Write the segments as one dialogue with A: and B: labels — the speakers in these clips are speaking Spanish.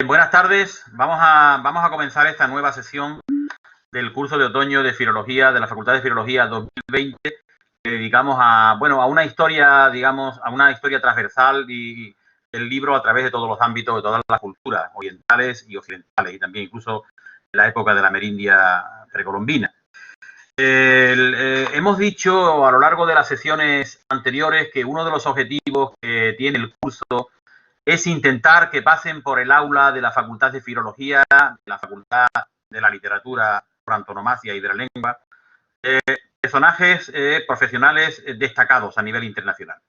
A: Buenas tardes. Vamos a comenzar esta nueva sesión del curso de otoño de Filología de la Facultad de Filología 2020, que dedicamos a una historia, digamos, a una historia transversal y del libro a través de todos los ámbitos, de todas las culturas, orientales y occidentales, y también incluso en la época de la Amerindia precolombina. Hemos dicho a lo largo de las sesiones anteriores que uno de los objetivos que tiene el curso es intentar que pasen por el aula de la Facultad de Filología, de la Facultad de la Literatura por antonomasia y de la lengua, personajes profesionales destacados a nivel internacional.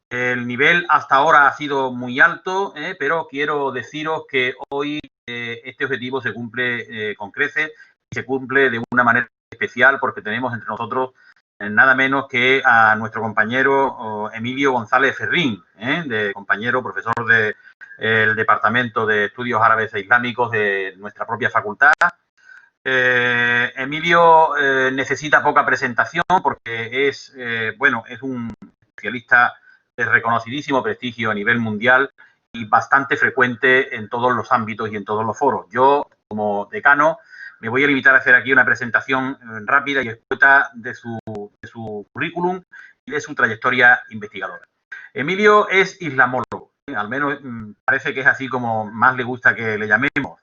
A: El nivel hasta ahora ha sido muy alto, pero quiero deciros que hoy este objetivo se cumple con creces y se cumple de una manera especial porque tenemos entre nosotros nada menos que a nuestro compañero Emilio González Ferrín, compañero, profesor del Departamento de Estudios Árabes e Islámicos de nuestra propia facultad. Emilio necesita poca presentación porque es un especialista de reconocidísimo prestigio a nivel mundial y bastante frecuente en todos los ámbitos y en todos los foros. Yo, como decano, me voy a limitar a hacer aquí una presentación rápida y escueta de su currículum y de su trayectoria investigadora. Emilio es islamólogo, al menos parece que es así como más le gusta que le llamemos.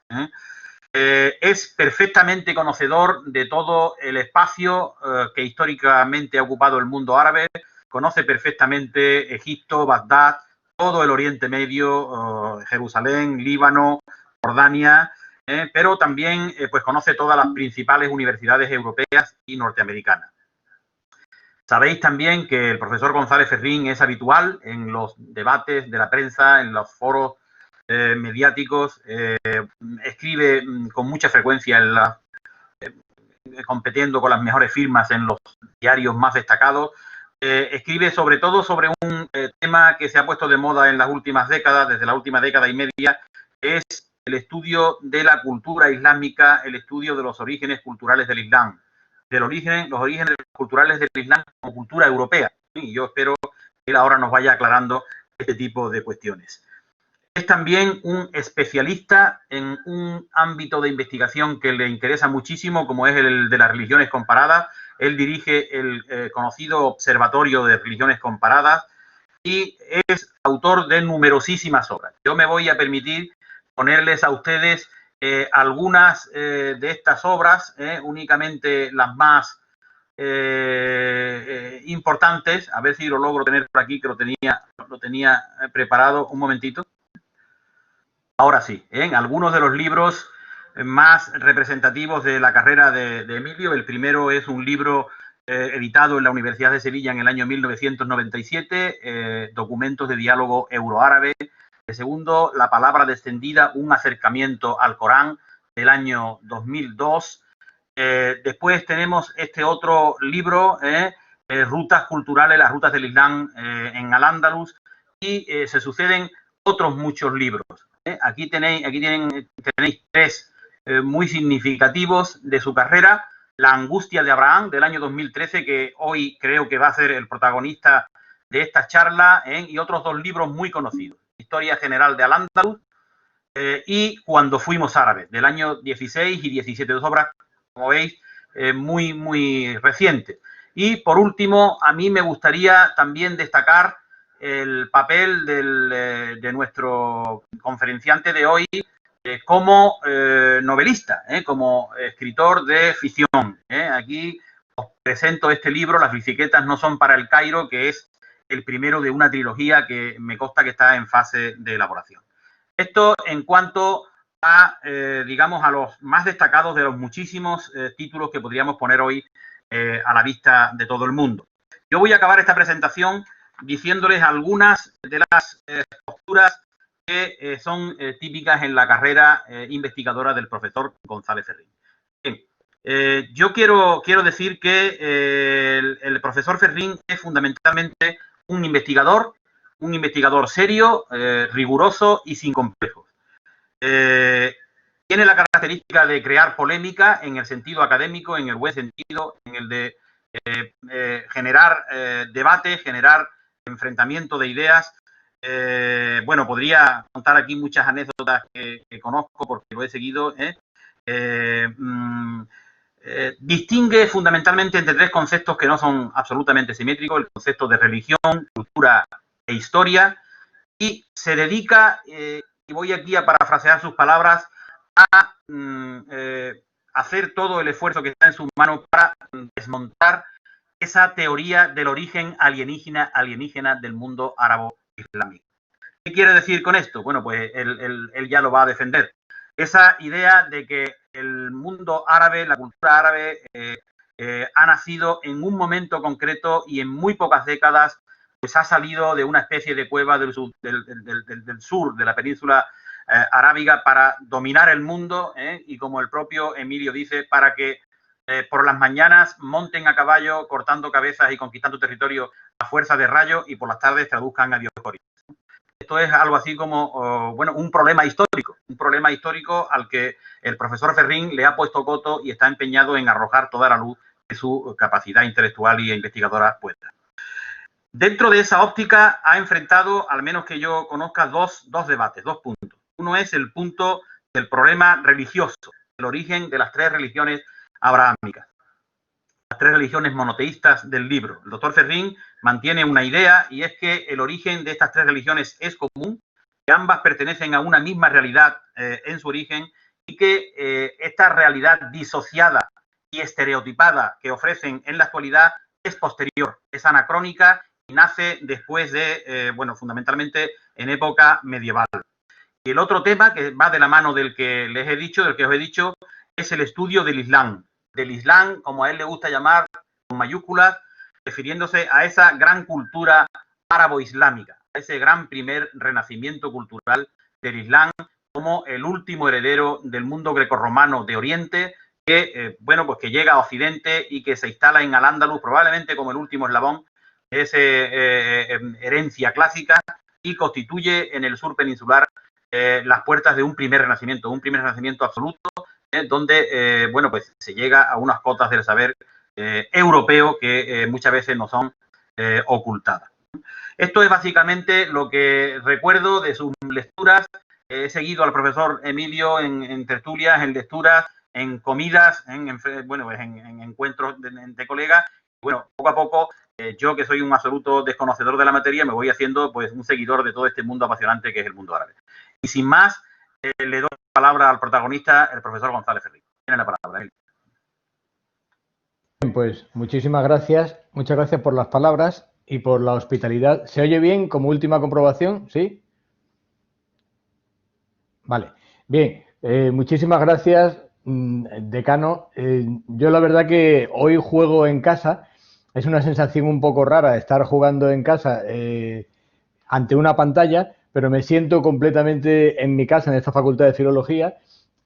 A: Es perfectamente conocedor de todo el espacio que históricamente ha ocupado el mundo árabe, conoce perfectamente Egipto, Bagdad, todo el Oriente Medio, Jerusalén, Líbano, Jordania, pero también pues conoce todas las principales universidades europeas y norteamericanas. Sabéis también que el profesor González Ferrín es habitual en los debates de la prensa, en los foros mediáticos, escribe con mucha frecuencia compitiendo con las mejores firmas en los diarios más destacados. Escribe sobre todo sobre un tema que se ha puesto de moda en las últimas décadas, desde la última década y media, que es el estudio de la cultura islámica, el estudio de los orígenes culturales del Islam, los orígenes culturales del Islam como cultura europea. Y yo espero que él ahora nos vaya aclarando este tipo de cuestiones. Es también un especialista en un ámbito de investigación que le interesa muchísimo, como es el de las religiones comparadas. Él dirige el conocido Observatorio de Religiones Comparadas y es autor de numerosísimas obras. Yo me voy a permitir ponerles a ustedes algunas de estas obras, únicamente las más importantes. A ver si lo logro tener por aquí, que lo tenía preparado. Un momentito. Ahora sí, algunos de los libros más representativos de la carrera de Emilio. El primero es un libro editado en la Universidad de Sevilla en el año 1997, Documentos de Diálogo Euroárabe. El segundo, La Palabra Descendida, un acercamiento al Corán, del año 2002. Después tenemos este otro libro, Rutas Culturales, las rutas del Islam en Al-Ándalus, y se suceden otros muchos libros. Aquí tenéis tres muy significativos de su carrera. La angustia de Abraham, del año 2013, que hoy creo que va a ser el protagonista de esta charla, y otros dos libros muy conocidos. Historia General de Al-Ándalus y Cuando fuimos árabes, del año 16 y 17. Dos obras, como veis, muy, muy recientes. Y por último, a mí me gustaría también destacar el papel de nuestro conferenciante de hoy como novelista, como escritor de ficción. Aquí os presento este libro, Las bicicletas no son para el Cairo, que es el primero de una trilogía que me consta que está en fase de elaboración. Esto en cuanto a, digamos, a los más destacados de los muchísimos títulos que podríamos poner hoy a la vista de todo el mundo. Yo voy a acabar esta presentación diciéndoles algunas de las posturas que son típicas en la carrera investigadora del profesor González Ferrín. Bien, yo quiero decir que el profesor Ferrín es fundamentalmente un investigador serio, riguroso y sin complejos. Tiene la característica de crear polémica en el sentido académico, en el buen sentido, en el de generar debate, generar enfrentamiento de ideas. Podría contar aquí muchas anécdotas anécdotas que conozco porque lo he seguido, distingue fundamentalmente entre tres conceptos que no son absolutamente simétricos: el concepto de religión, cultura e historia, y se dedica, y voy aquí a parafrasear sus palabras, a hacer todo el esfuerzo que está en sus manos para desmontar esa teoría del origen alienígena del mundo árabo-islámico. ¿Qué quiere decir con esto? Bueno, pues él ya lo va a defender. Esa idea de que el mundo árabe, la cultura árabe, ha nacido en un momento concreto y en muy pocas décadas pues ha salido de una especie de cueva del sur de la península arábiga para dominar el mundo, y como el propio Emilio dice, para que por las mañanas monten a caballo cortando cabezas y conquistando territorio a fuerza de rayo y por las tardes traduzcan a Dioscórides. Esto es algo así como, bueno, un problema histórico al que el profesor Ferrín le ha puesto coto y está empeñado en arrojar toda la luz de su capacidad intelectual y investigadora puesta. Dentro de esa óptica ha enfrentado, al menos que yo conozca, dos debates, dos puntos. Uno es el punto del problema religioso, el origen de las tres religiones abrahámicas, las tres religiones monoteístas del libro. El doctor Ferrín mantiene una idea, y es que el origen de estas tres religiones es común, que ambas pertenecen a una misma realidad en su origen, y que esta realidad disociada y estereotipada que ofrecen en la actualidad es posterior, es anacrónica y nace después de, bueno, fundamentalmente en época medieval. Y el otro tema que va de la mano del que les he dicho, del que os he dicho, es el estudio del Islam, como a él le gusta llamar, con mayúsculas, refiriéndose a esa gran cultura árabo-islámica, a ese gran primer renacimiento cultural del Islam como el último heredero del mundo grecorromano de Oriente, que, bueno, pues que llega a Occidente y que se instala en Al-Ándalus probablemente como el último eslabón de esa herencia clásica, y constituye en el sur peninsular las puertas de un primer renacimiento absoluto, donde, bueno, pues se llega a unas cotas del saber europeo que muchas veces no son ocultadas. Esto es básicamente lo que recuerdo de sus lecturas. He seguido al profesor Emilio en tertulias, en lecturas, en comidas, bueno, pues en encuentros de colegas. Bueno, poco a poco, yo que soy un absoluto desconocedor de la materia, me voy haciendo pues un seguidor de todo este mundo apasionante que es el mundo árabe. Y sin más, le doy la palabra al protagonista, el profesor González Ferrín. Tiene la palabra él.
B: Bien, pues muchísimas gracias. Muchas gracias por las palabras y por la hospitalidad. ¿Se oye bien como última comprobación? ¿Sí? Vale. Bien, muchísimas gracias, decano. Yo la verdad que hoy juego en casa. Es una sensación un poco rara estar jugando en casa ante una pantalla, pero me siento completamente en mi casa, en esta Facultad de Filología,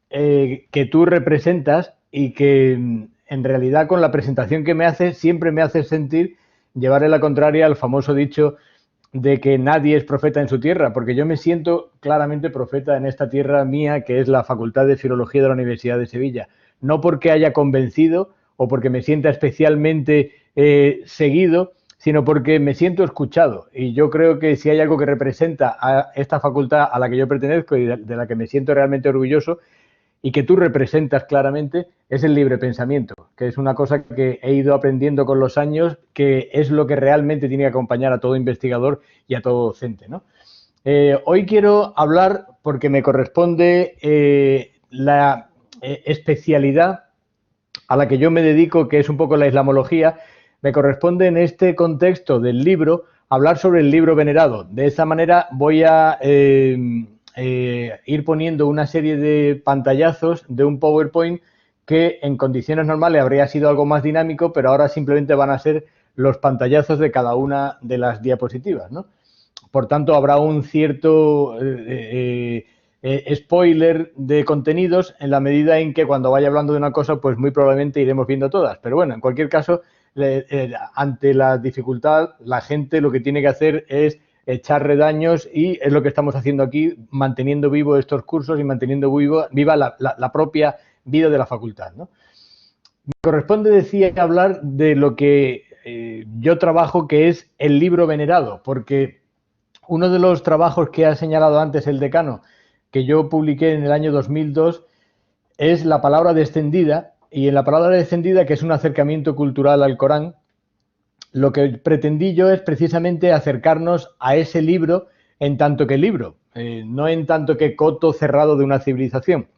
B: que tú representas y que en realidad con la presentación que me haces siempre me haces sentir llevarle la contraria al famoso dicho de que nadie es profeta en su tierra, porque yo me siento claramente profeta en esta tierra mía, que es la Facultad de Filología de la Universidad de Sevilla. No porque haya convencido o porque me sienta especialmente seguido, sino porque me siento escuchado. Y yo creo que si hay algo que representa a esta facultad a la que yo pertenezco y de la que me siento realmente orgulloso, y que tú representas claramente, es el libre pensamiento, que es una cosa que he ido aprendiendo con los años, que es lo que realmente tiene que acompañar a todo investigador y a todo docente, ¿no? Hoy quiero hablar, porque me corresponde la especialidad a la que yo me dedico, que es un poco la islamología. Me corresponde en este contexto del libro hablar sobre el libro venerado. De esa manera voy a ir poniendo una serie de pantallazos de un PowerPoint que en condiciones normales habría sido algo más dinámico, pero ahora simplemente van a ser los pantallazos de cada una de las diapositivas, ¿no? Por tanto, habrá un cierto spoiler de contenidos en la medida en que cuando vaya hablando de una cosa, pues muy probablemente iremos viendo todas. Pero bueno, en cualquier caso, ante la dificultad, la gente lo que tiene que hacer es echar redaños, y es lo que estamos haciendo aquí, manteniendo vivos estos cursos y manteniendo viva la propia vida de la facultad, ¿no? Me corresponde, decía, hablar de lo que yo trabajo, que es el libro venerado, porque uno de los trabajos que ha señalado antes el decano que yo publiqué en el año 2002 es La palabra descendida, y en La palabra descendida, que es un acercamiento cultural al Corán, lo que pretendí yo es precisamente acercarnos a ese libro en tanto que libro, no en tanto que coto cerrado de una civilización.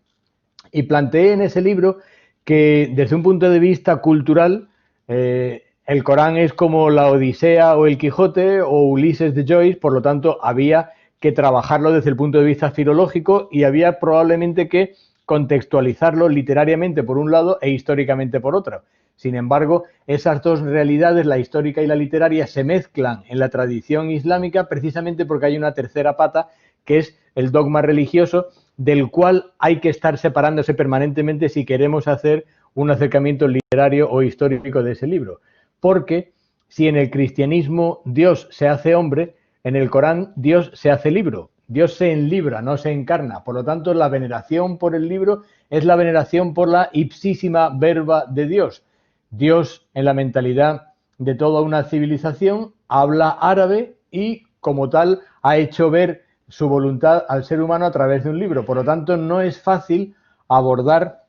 B: Y planteé en ese libro que desde un punto de vista cultural, el Corán es como la Odisea o el Quijote o Ulises de Joyce, por lo tanto había que trabajarlo desde el punto de vista filológico y había probablemente que contextualizarlo literariamente por un lado e históricamente por otro. Sin embargo, esas dos realidades, la histórica y la literaria, se mezclan en la tradición islámica precisamente porque hay una tercera pata, que es el dogma religioso, del cual hay que estar separándose permanentemente si queremos hacer un acercamiento literario o histórico de ese libro. Porque si en el cristianismo Dios se hace hombre, en el Corán Dios se hace libro. Dios se enlibra, no se encarna. Por lo tanto, la veneración por el libro es la veneración por la ipsísima verba de Dios. Dios, en la mentalidad de toda una civilización, habla árabe y, como tal, ha hecho ver su voluntad al ser humano a través de un libro. Por lo tanto, no es fácil abordar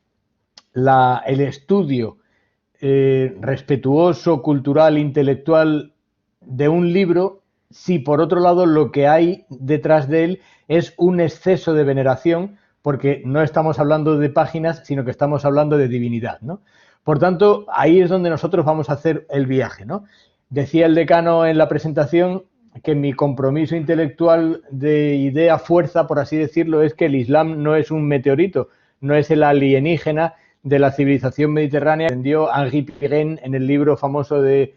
B: el estudio respetuoso, cultural, intelectual de un libro si, por otro lado, lo que hay detrás de él es un exceso de veneración, porque no estamos hablando de páginas, sino que estamos hablando de divinidad, ¿no? Por tanto, ahí es donde nosotros vamos a hacer el viaje, ¿no? Decía el decano en la presentación que mi compromiso intelectual de idea-fuerza, por así decirlo, es que el Islam no es un meteorito, no es el alienígena de la civilización mediterránea que entendió Henri Pirenne en el libro famoso de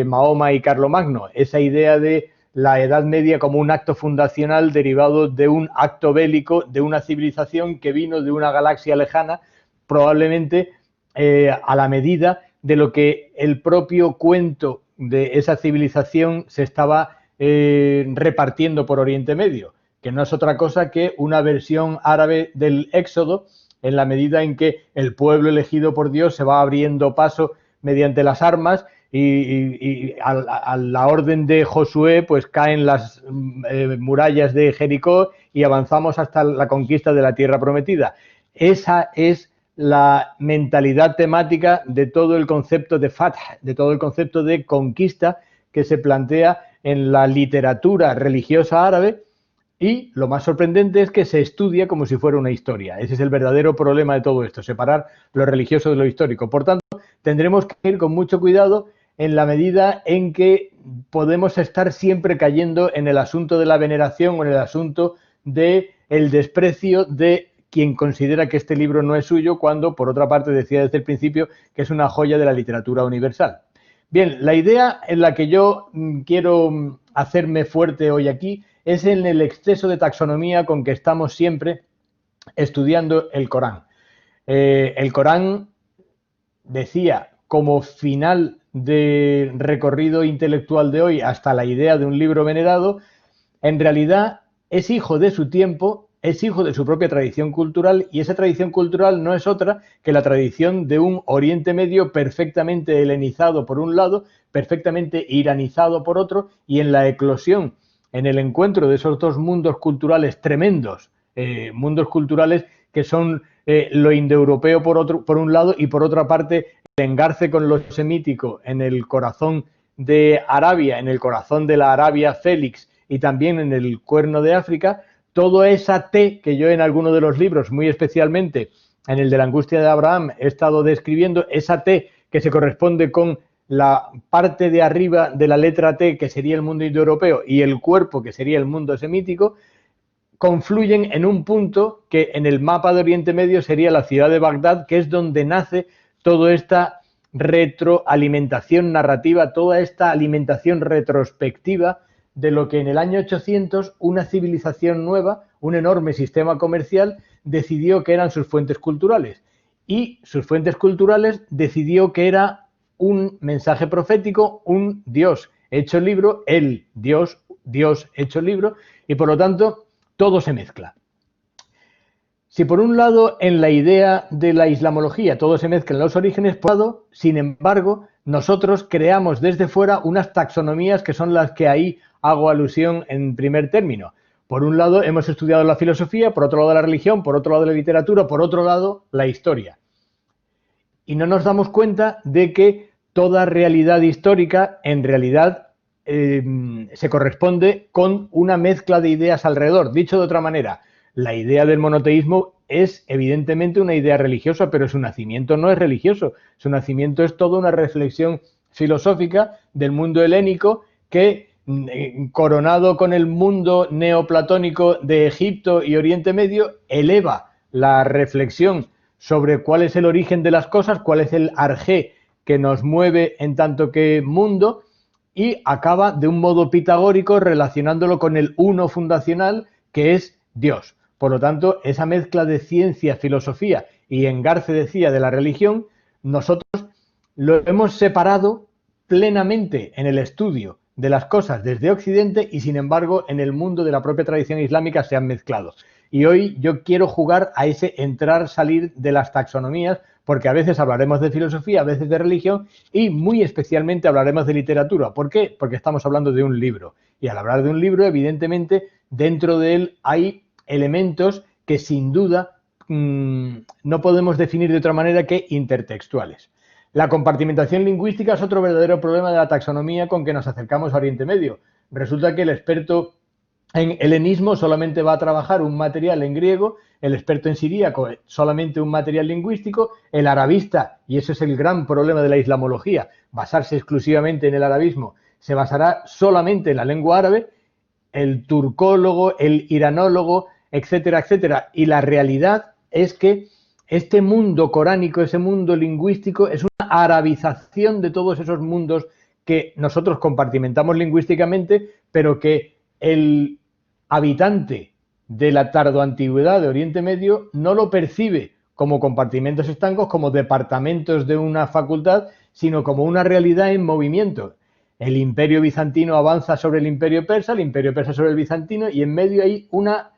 B: Mahoma y Carlomagno. Esa idea de la Edad Media como un acto fundacional derivado de un acto bélico de una civilización que vino de una galaxia lejana, probablemente a la medida de lo que el propio cuento de esa civilización se estaba repartiendo por Oriente Medio, que no es otra cosa que una versión árabe del Éxodo, en la medida en que el pueblo elegido por Dios se va abriendo paso mediante las armas y a la orden de Josué pues caen las murallas de Jericó y avanzamos hasta la conquista de la tierra prometida. Esa es la mentalidad temática de todo el concepto de Fath, de todo el concepto de conquista que se plantea en la literatura religiosa árabe, y lo más sorprendente es que se estudia como si fuera una historia. Ese es el verdadero problema de todo esto, separar lo religioso de lo histórico. Por tanto, tendremos que ir con mucho cuidado en la medida en que podemos estar siempre cayendo en el asunto de la veneración o en el asunto del desprecio de quien considera que este libro no es suyo, cuando, por otra parte, decía desde el principio que es una joya de la literatura universal. Bien, la idea en la que yo quiero hacerme fuerte hoy aquí es en el exceso de taxonomía con que estamos siempre estudiando el Corán. El Corán, decía, como final de recorrido intelectual de hoy hasta la idea de un libro venerado, en realidad es hijo de su tiempo, es hijo de su propia tradición cultural, y esa tradición cultural no es otra que la tradición de un Oriente Medio perfectamente helenizado por un lado, perfectamente iranizado por otro, y en la eclosión, en el encuentro de esos dos mundos culturales tremendos, mundos culturales que son lo indoeuropeo por un lado, y por otra parte el engarce con lo semítico en el corazón de Arabia, en el corazón de la Arabia Félix y también en el Cuerno de África. Toda esa T que yo en alguno de los libros, muy especialmente en el de la angustia de Abraham, he estado describiendo, esa T que se corresponde con la parte de arriba de la letra T, que sería el mundo indoeuropeo, y el cuerpo, que sería el mundo semítico, confluyen en un punto que en el mapa de Oriente Medio sería la ciudad de Bagdad, que es donde nace toda esta retroalimentación narrativa, toda esta alimentación retrospectiva de lo que en el año 800 una civilización nueva, un enorme sistema comercial, decidió que eran sus fuentes culturales. Y sus fuentes culturales decidió que era un mensaje profético, un Dios hecho libro, el Dios hecho libro, y por lo tanto todo se mezcla. Si por un lado en la idea de la islamología todo se mezcla en los orígenes, por otro lado, sin embargo, nosotros creamos desde fuera unas taxonomías que son las que ahí hago alusión en primer término. Por un lado hemos estudiado la filosofía, por otro lado la religión, por otro lado la literatura, por otro lado la historia. Y no nos damos cuenta de que toda realidad histórica en realidad se corresponde con una mezcla de ideas alrededor. Dicho de otra manera, la idea del monoteísmo es evidentemente una idea religiosa, pero su nacimiento no es religioso. Su nacimiento es toda una reflexión filosófica del mundo helénico que, coronado con el mundo neoplatónico de Egipto y Oriente Medio, eleva la reflexión sobre cuál es el origen de las cosas, cuál es el arjé que nos mueve en tanto que mundo, y acaba de un modo pitagórico relacionándolo con el uno fundacional, que es Dios. Por lo tanto, esa mezcla de ciencia, filosofía y engarce, decía, de la religión, nosotros lo hemos separado plenamente en el estudio de las cosas desde Occidente y, sin embargo, en el mundo de la propia tradición islámica se han mezclado. Y hoy yo quiero jugar a ese entrar-salir de las taxonomías, porque a veces hablaremos de filosofía, a veces de religión y muy especialmente hablaremos de literatura. ¿Por qué? Porque estamos hablando de un libro. Y al hablar de un libro, evidentemente, dentro de él hay elementos que sin duda no podemos definir de otra manera que intertextuales. La compartimentación lingüística es otro verdadero problema de la taxonomía con que nos acercamos a Oriente Medio. Resulta que el experto en helenismo solamente va a trabajar un material en griego, el experto en siríaco solamente un material lingüístico, el arabista, y ese es el gran problema de la islamología, basarse exclusivamente en el arabismo, se basará solamente en la lengua árabe, el turcólogo, el iranólogo, etcétera, etcétera. Y la realidad es que este mundo coránico, ese mundo lingüístico, es una arabización de todos esos mundos que nosotros compartimentamos lingüísticamente, pero que el habitante de la tardoantigüedad de Oriente Medio no lo percibe como compartimentos estancos, como departamentos de una facultad, sino como una realidad en movimiento. El imperio bizantino avanza sobre el imperio persa sobre el bizantino, y en medio hay una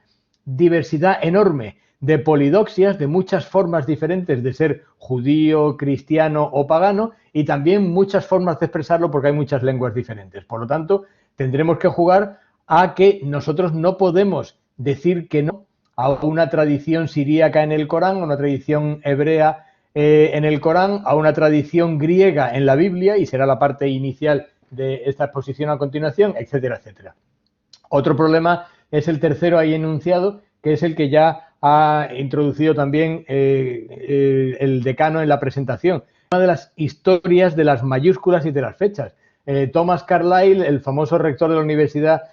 B: diversidad enorme de polidoxias, de muchas formas diferentes de ser judío, cristiano o pagano, y también muchas formas de expresarlo porque hay muchas lenguas diferentes. Por lo tanto, tendremos que jugar a que nosotros no podemos decir que no a una tradición siríaca en el Corán, a una tradición hebrea en el Corán, a una tradición griega en la Biblia, y será la parte inicial de esta exposición a continuación, etcétera, etcétera. Otro problema es el tercero ahí enunciado, que es el que ya ha introducido también el decano en la presentación. Una de las historias de las mayúsculas y de las fechas. Thomas Carlyle, el famoso rector de la Universidad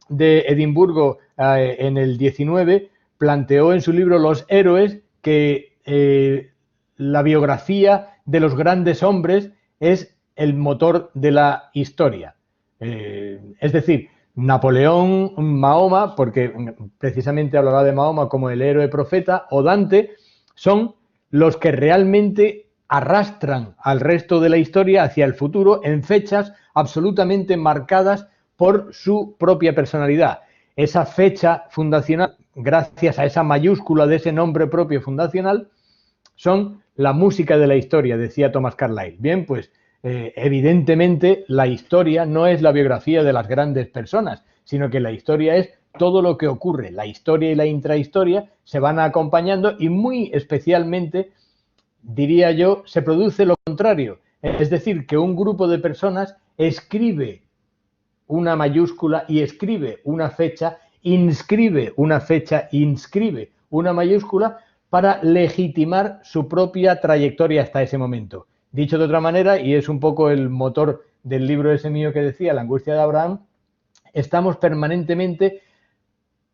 B: de Edimburgo en el 19, planteó en su libro Los héroes que la biografía de los grandes hombres es el motor de la historia. Es decir, Napoleón, Mahoma, porque precisamente hablaba de Mahoma como el héroe profeta, o Dante, son los que realmente arrastran al resto de la historia hacia el futuro en fechas absolutamente marcadas por su propia personalidad. Esa fecha fundacional, gracias a esa mayúscula de ese nombre propio fundacional, son la música de la historia, decía Thomas Carlyle. Bien, pues evidentemente la historia no es la biografía de las grandes personas, sino que la historia es todo lo que ocurre. La historia y la intrahistoria se van acompañando y muy especialmente, diría yo, se produce lo contrario. Es decir, que un grupo de personas escribe una mayúscula y escribe una fecha, inscribe una fecha, inscribe una mayúscula para legitimar su propia trayectoria hasta ese momento. Dicho de otra manera, y es un poco el motor del libro ese mío que decía, La angustia de Abraham, estamos permanentemente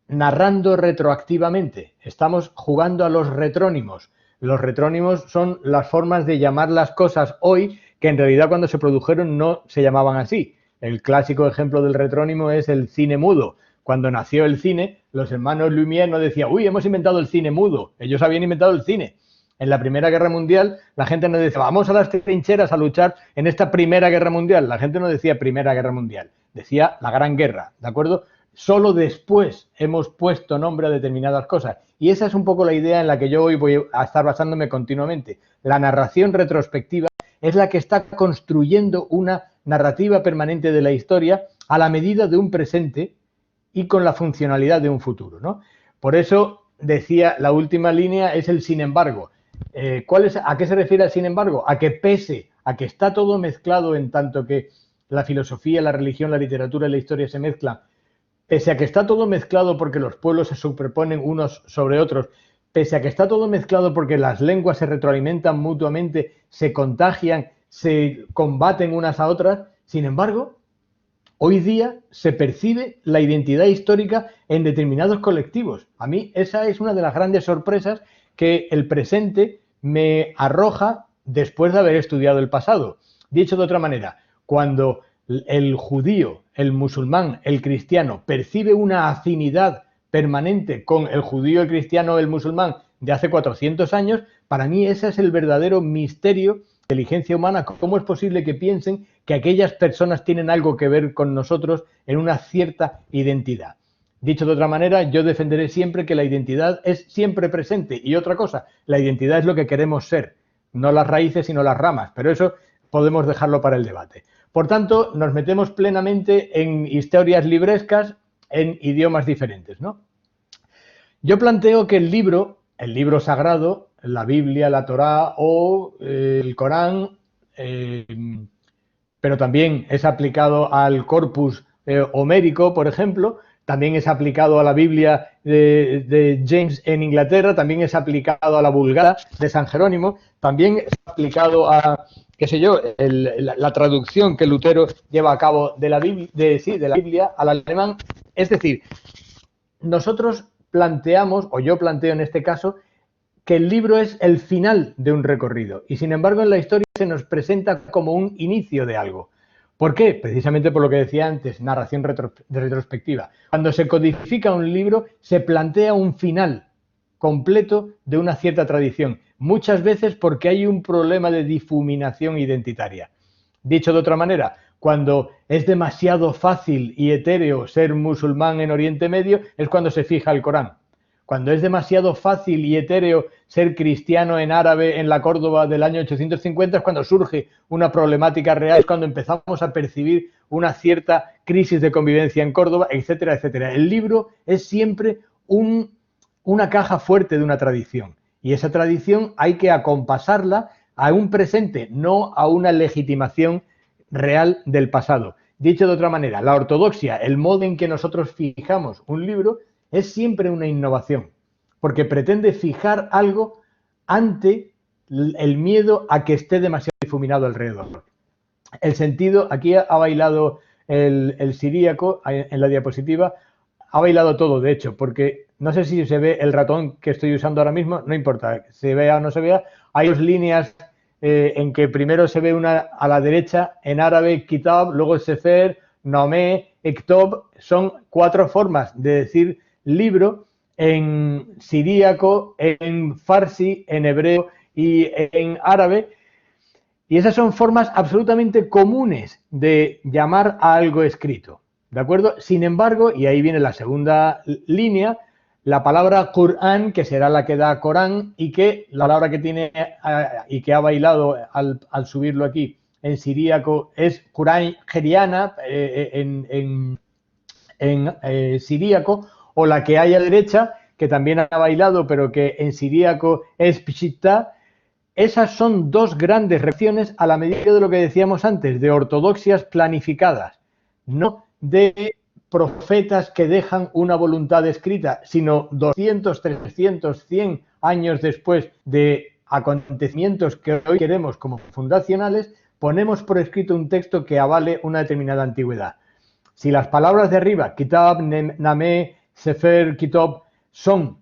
B: narrando retroactivamente, estamos jugando a los retrónimos. Los retrónimos son las formas de llamar las cosas hoy que en realidad cuando se produjeron no se llamaban así. El clásico ejemplo del retrónimo es el cine mudo. Cuando nació el cine, los hermanos Lumière no decían, uy, hemos inventado el cine mudo. Ellos habían inventado el cine. En la Primera Guerra Mundial, la gente no decía, vamos a las trincheras a luchar en esta Primera Guerra Mundial. La gente no decía Primera Guerra Mundial, decía la Gran Guerra, ¿de acuerdo? Solo después hemos puesto nombre a determinadas cosas. Y esa es un poco la idea en la que yo hoy voy a estar basándome continuamente. La narración retrospectiva es la que está construyendo una narrativa permanente de la historia a la medida de un presente y con la funcionalidad de un futuro, ¿no? Por eso decía, la última línea es el sin embargo. ¿A qué se refiere el sin embargo? A que pese a que está todo mezclado en tanto que la filosofía, la religión, la literatura y la historia se mezclan, pese a que está todo mezclado porque los pueblos se superponen unos sobre otros, pese a que está todo mezclado porque las lenguas se retroalimentan mutuamente, se contagian, se combaten unas a otras, sin embargo, hoy día se percibe la identidad histórica en determinados colectivos. A mí esa es una de las grandes sorpresas que el presente me arroja después de haber estudiado el pasado. Dicho de otra manera, cuando el judío, el musulmán, el cristiano percibe una afinidad permanente con el judío, el cristiano, el musulmán de hace 400 años, para mí ese es el verdadero misterio de inteligencia humana. ¿Cómo es posible que piensen que aquellas personas tienen algo que ver con nosotros en una cierta identidad? Dicho de otra manera, yo defenderé siempre que la identidad es siempre presente. Y otra cosa, la identidad es lo que queremos ser, no las raíces sino las ramas, pero eso podemos dejarlo para el debate. Por tanto, nos metemos plenamente en historias librescas en idiomas diferentes, ¿no? Yo planteo que el libro sagrado, la Biblia, la Torá o el Corán, pero también es aplicado al corpus homérico, por ejemplo, también es aplicado a la Biblia de James en Inglaterra, también es aplicado a la Vulgata de San Jerónimo, también es aplicado a, qué sé yo, la traducción que Lutero lleva a cabo de la Biblia al alemán. Es decir, nosotros planteamos, o yo planteo en este caso, que el libro es el final de un recorrido y sin embargo en la historia se nos presenta como un inicio de algo. ¿Por qué? Precisamente por lo que decía antes, narración retrospectiva. Cuando se codifica un libro se plantea un final completo de una cierta tradición, muchas veces porque hay un problema de difuminación identitaria. Dicho de otra manera, cuando es demasiado fácil y etéreo ser musulmán en Oriente Medio, es cuando se fija el Corán. Cuando es demasiado fácil y etéreo ser cristiano en árabe en la Córdoba del año 850, es cuando surge una problemática real, es cuando empezamos a percibir una cierta crisis de convivencia en Córdoba, etcétera, etcétera. El libro es siempre una caja fuerte de una tradición y esa tradición hay que acompasarla a un presente, no a una legitimación real del pasado. Dicho de otra manera, la ortodoxia, el modo en que nosotros fijamos un libro, es siempre una innovación, porque pretende fijar algo ante el miedo a que esté demasiado difuminado alrededor. El sentido, aquí ha bailado el siríaco en la diapositiva, ha bailado todo, de hecho, porque no sé si se ve el ratón que estoy usando ahora mismo, no importa, se vea o no se vea, hay dos líneas en que primero se ve una a la derecha en árabe, kitab, luego sefer, nameh, ektob, son 4 formas de decir libro en siríaco, en farsi, en hebreo y en árabe. Y esas son formas absolutamente comunes de llamar a algo escrito, ¿de acuerdo? Sin embargo, y ahí viene la segunda línea, la palabra Qur'an, que será la que da Corán, y que la palabra que tiene y que ha bailado al subirlo aquí en siríaco es Qur'an geriana en siríaco, o la que hay a derecha, que también ha bailado, pero que en siríaco es Pshita. Esas son 2 grandes reacciones a la medida de lo que decíamos antes, de ortodoxias planificadas, no de profetas que dejan una voluntad escrita, sino 200, 300, 100 años después de acontecimientos que hoy queremos como fundacionales, ponemos por escrito un texto que avale una determinada antigüedad. Si las palabras de arriba, Kitab, Nameh, Sefer, Kitob, son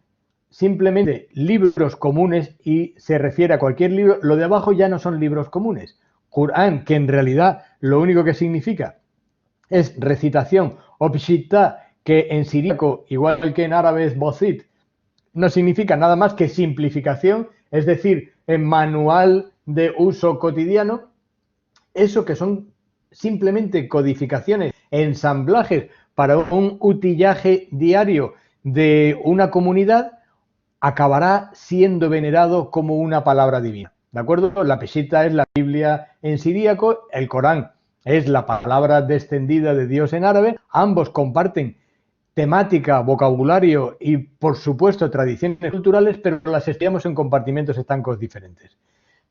B: simplemente libros comunes y se refiere a cualquier libro, lo de abajo ya no son libros comunes. Qur'an, que en realidad lo único que significa es recitación, o Pshita, que en siríaco, igual que en árabe es Bosit, no significa nada más que simplificación, es decir, en manual de uso cotidiano. Eso que son simplemente codificaciones, ensamblajes para un utillaje diario de una comunidad, acabará siendo venerado como una palabra divina, ¿de acuerdo? La Peshita es la Biblia en siríaco, el Corán es la palabra descendida de Dios en árabe, ambos comparten temática, vocabulario y, por supuesto, tradiciones culturales, pero las estudiamos en compartimentos estancos diferentes.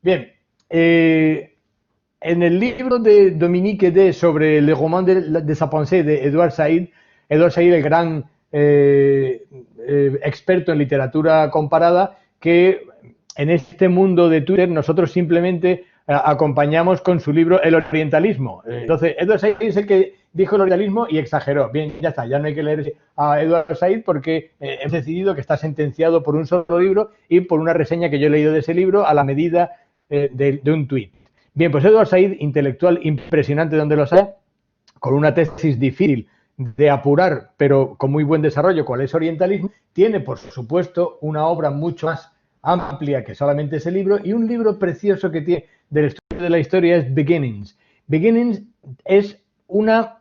B: Bien, en el libro de Dominique D sobre Le roman de sa pensée de Edward Said, el gran experto en literatura comparada, que en este mundo de Twitter nosotros simplemente acompañamos con su libro El orientalismo. Entonces, Edward Said es el que dijo el orientalismo y exageró. Bien, ya está, ya no hay que leer a Edward Said porque hemos decidido que está sentenciado por un solo libro y por una reseña que yo he leído de ese libro a la medida de un tuit. Bien, pues Edward Said, intelectual impresionante donde lo sea, con una tesis difícil de apurar, pero con muy buen desarrollo, cuál es orientalismo, tiene, por supuesto, una obra mucho más amplia que solamente ese libro, y un libro precioso que tiene del estudio de la historia es Beginnings. Beginnings es una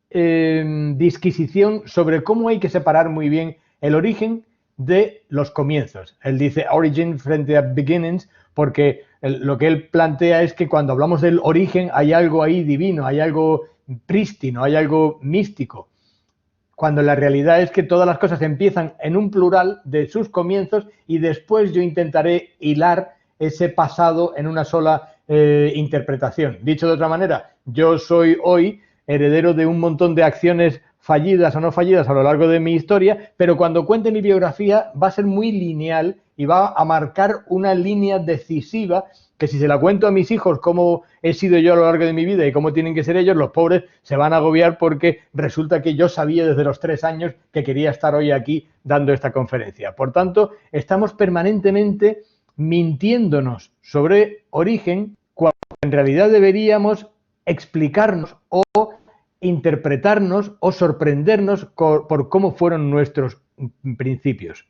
B: disquisición sobre cómo hay que separar muy bien el origen de los comienzos. Él dice origin frente a beginnings porque lo que él plantea es que cuando hablamos del origen hay algo ahí divino, hay algo prístino, hay algo místico, cuando la realidad es que todas las cosas empiezan en un plural de sus comienzos y después yo intentaré hilar ese pasado en una sola interpretación. Dicho de otra manera, yo soy hoy heredero de un montón de acciones fallidas o no fallidas a lo largo de mi historia, pero cuando cuente mi biografía va a ser muy lineal y va a marcar una línea decisiva que si se la cuento a mis hijos cómo he sido yo a lo largo de mi vida y cómo tienen que ser ellos, los pobres se van a agobiar porque resulta que yo sabía desde los 3 años que quería estar hoy aquí dando esta conferencia. Por tanto, estamos permanentemente mintiéndonos sobre origen cuando en realidad deberíamos explicarnos o interpretarnos o sorprendernos por cómo fueron nuestros principios,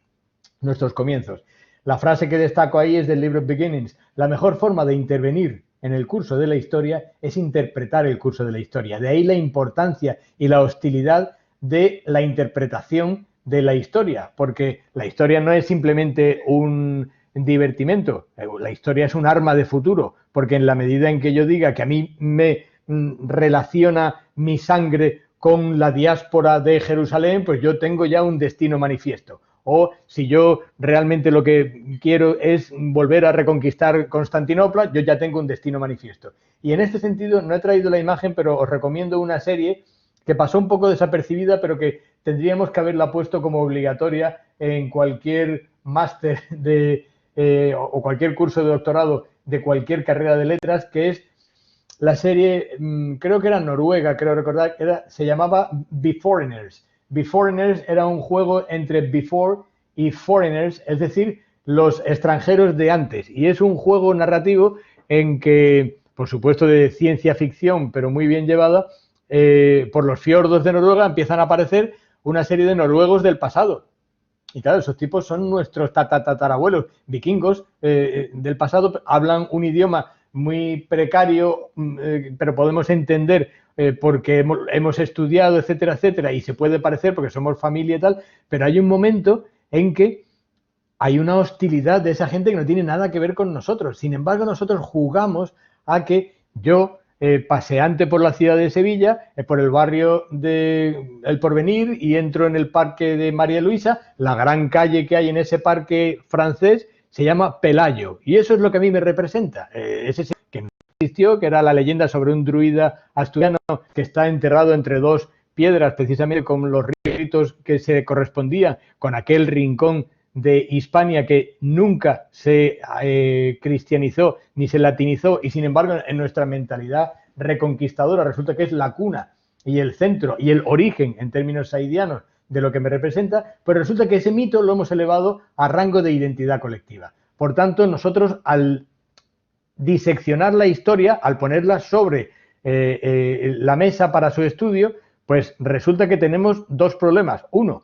B: nuestros comienzos. La frase que destaco ahí es del libro Beginnings. La mejor forma de intervenir en el curso de la historia es interpretar el curso de la historia. De ahí la importancia y la hostilidad de la interpretación de la historia, porque la historia no es simplemente un divertimento, la historia es un arma de futuro, porque en la medida en que yo diga que a mí me relaciona mi sangre con la diáspora de Jerusalén, pues yo tengo ya un destino manifiesto. O si yo realmente lo que quiero es volver a reconquistar Constantinopla, yo ya tengo un destino manifiesto. Y en este sentido no he traído la imagen, pero os recomiendo una serie que pasó un poco desapercibida, pero que tendríamos que haberla puesto como obligatoria en cualquier máster o cualquier curso de doctorado de cualquier carrera de letras, que es la serie, creo que era noruega, creo recordar, se llamaba Beforeigners. Beforeigners era un juego entre Before y Foreigners, es decir, los extranjeros de antes. Y es un juego narrativo en que, por supuesto de ciencia ficción, pero muy bien llevada, por los fiordos de Noruega empiezan a aparecer una serie de noruegos del pasado. Y claro, esos tipos son nuestros tatarabuelos vikingos del pasado, hablan un idioma muy precario, pero podemos entender porque hemos estudiado, etcétera, etcétera, y se puede parecer porque somos familia y tal, pero hay un momento en que hay una hostilidad de esa gente que no tiene nada que ver con nosotros. Sin embargo, nosotros jugamos a que yo, paseante por la ciudad de Sevilla, por el barrio de El Porvenir, y entro en el parque de María Luisa, la gran calle que hay en ese parque francés, se llama Pelayo, y eso es lo que a mí me representa. Ese que no existió, que era la leyenda sobre un druida asturiano que está enterrado entre dos piedras, precisamente con los ritos que se correspondían con aquel rincón de Hispania que nunca se cristianizó ni se latinizó, y sin embargo en nuestra mentalidad reconquistadora resulta que es la cuna y el centro y el origen en términos saidianos de lo que me representa, pues resulta que ese mito lo hemos elevado a rango de identidad colectiva. Por tanto, nosotros al diseccionar la historia, al ponerla sobre la mesa para su estudio, pues resulta que tenemos dos problemas. Uno,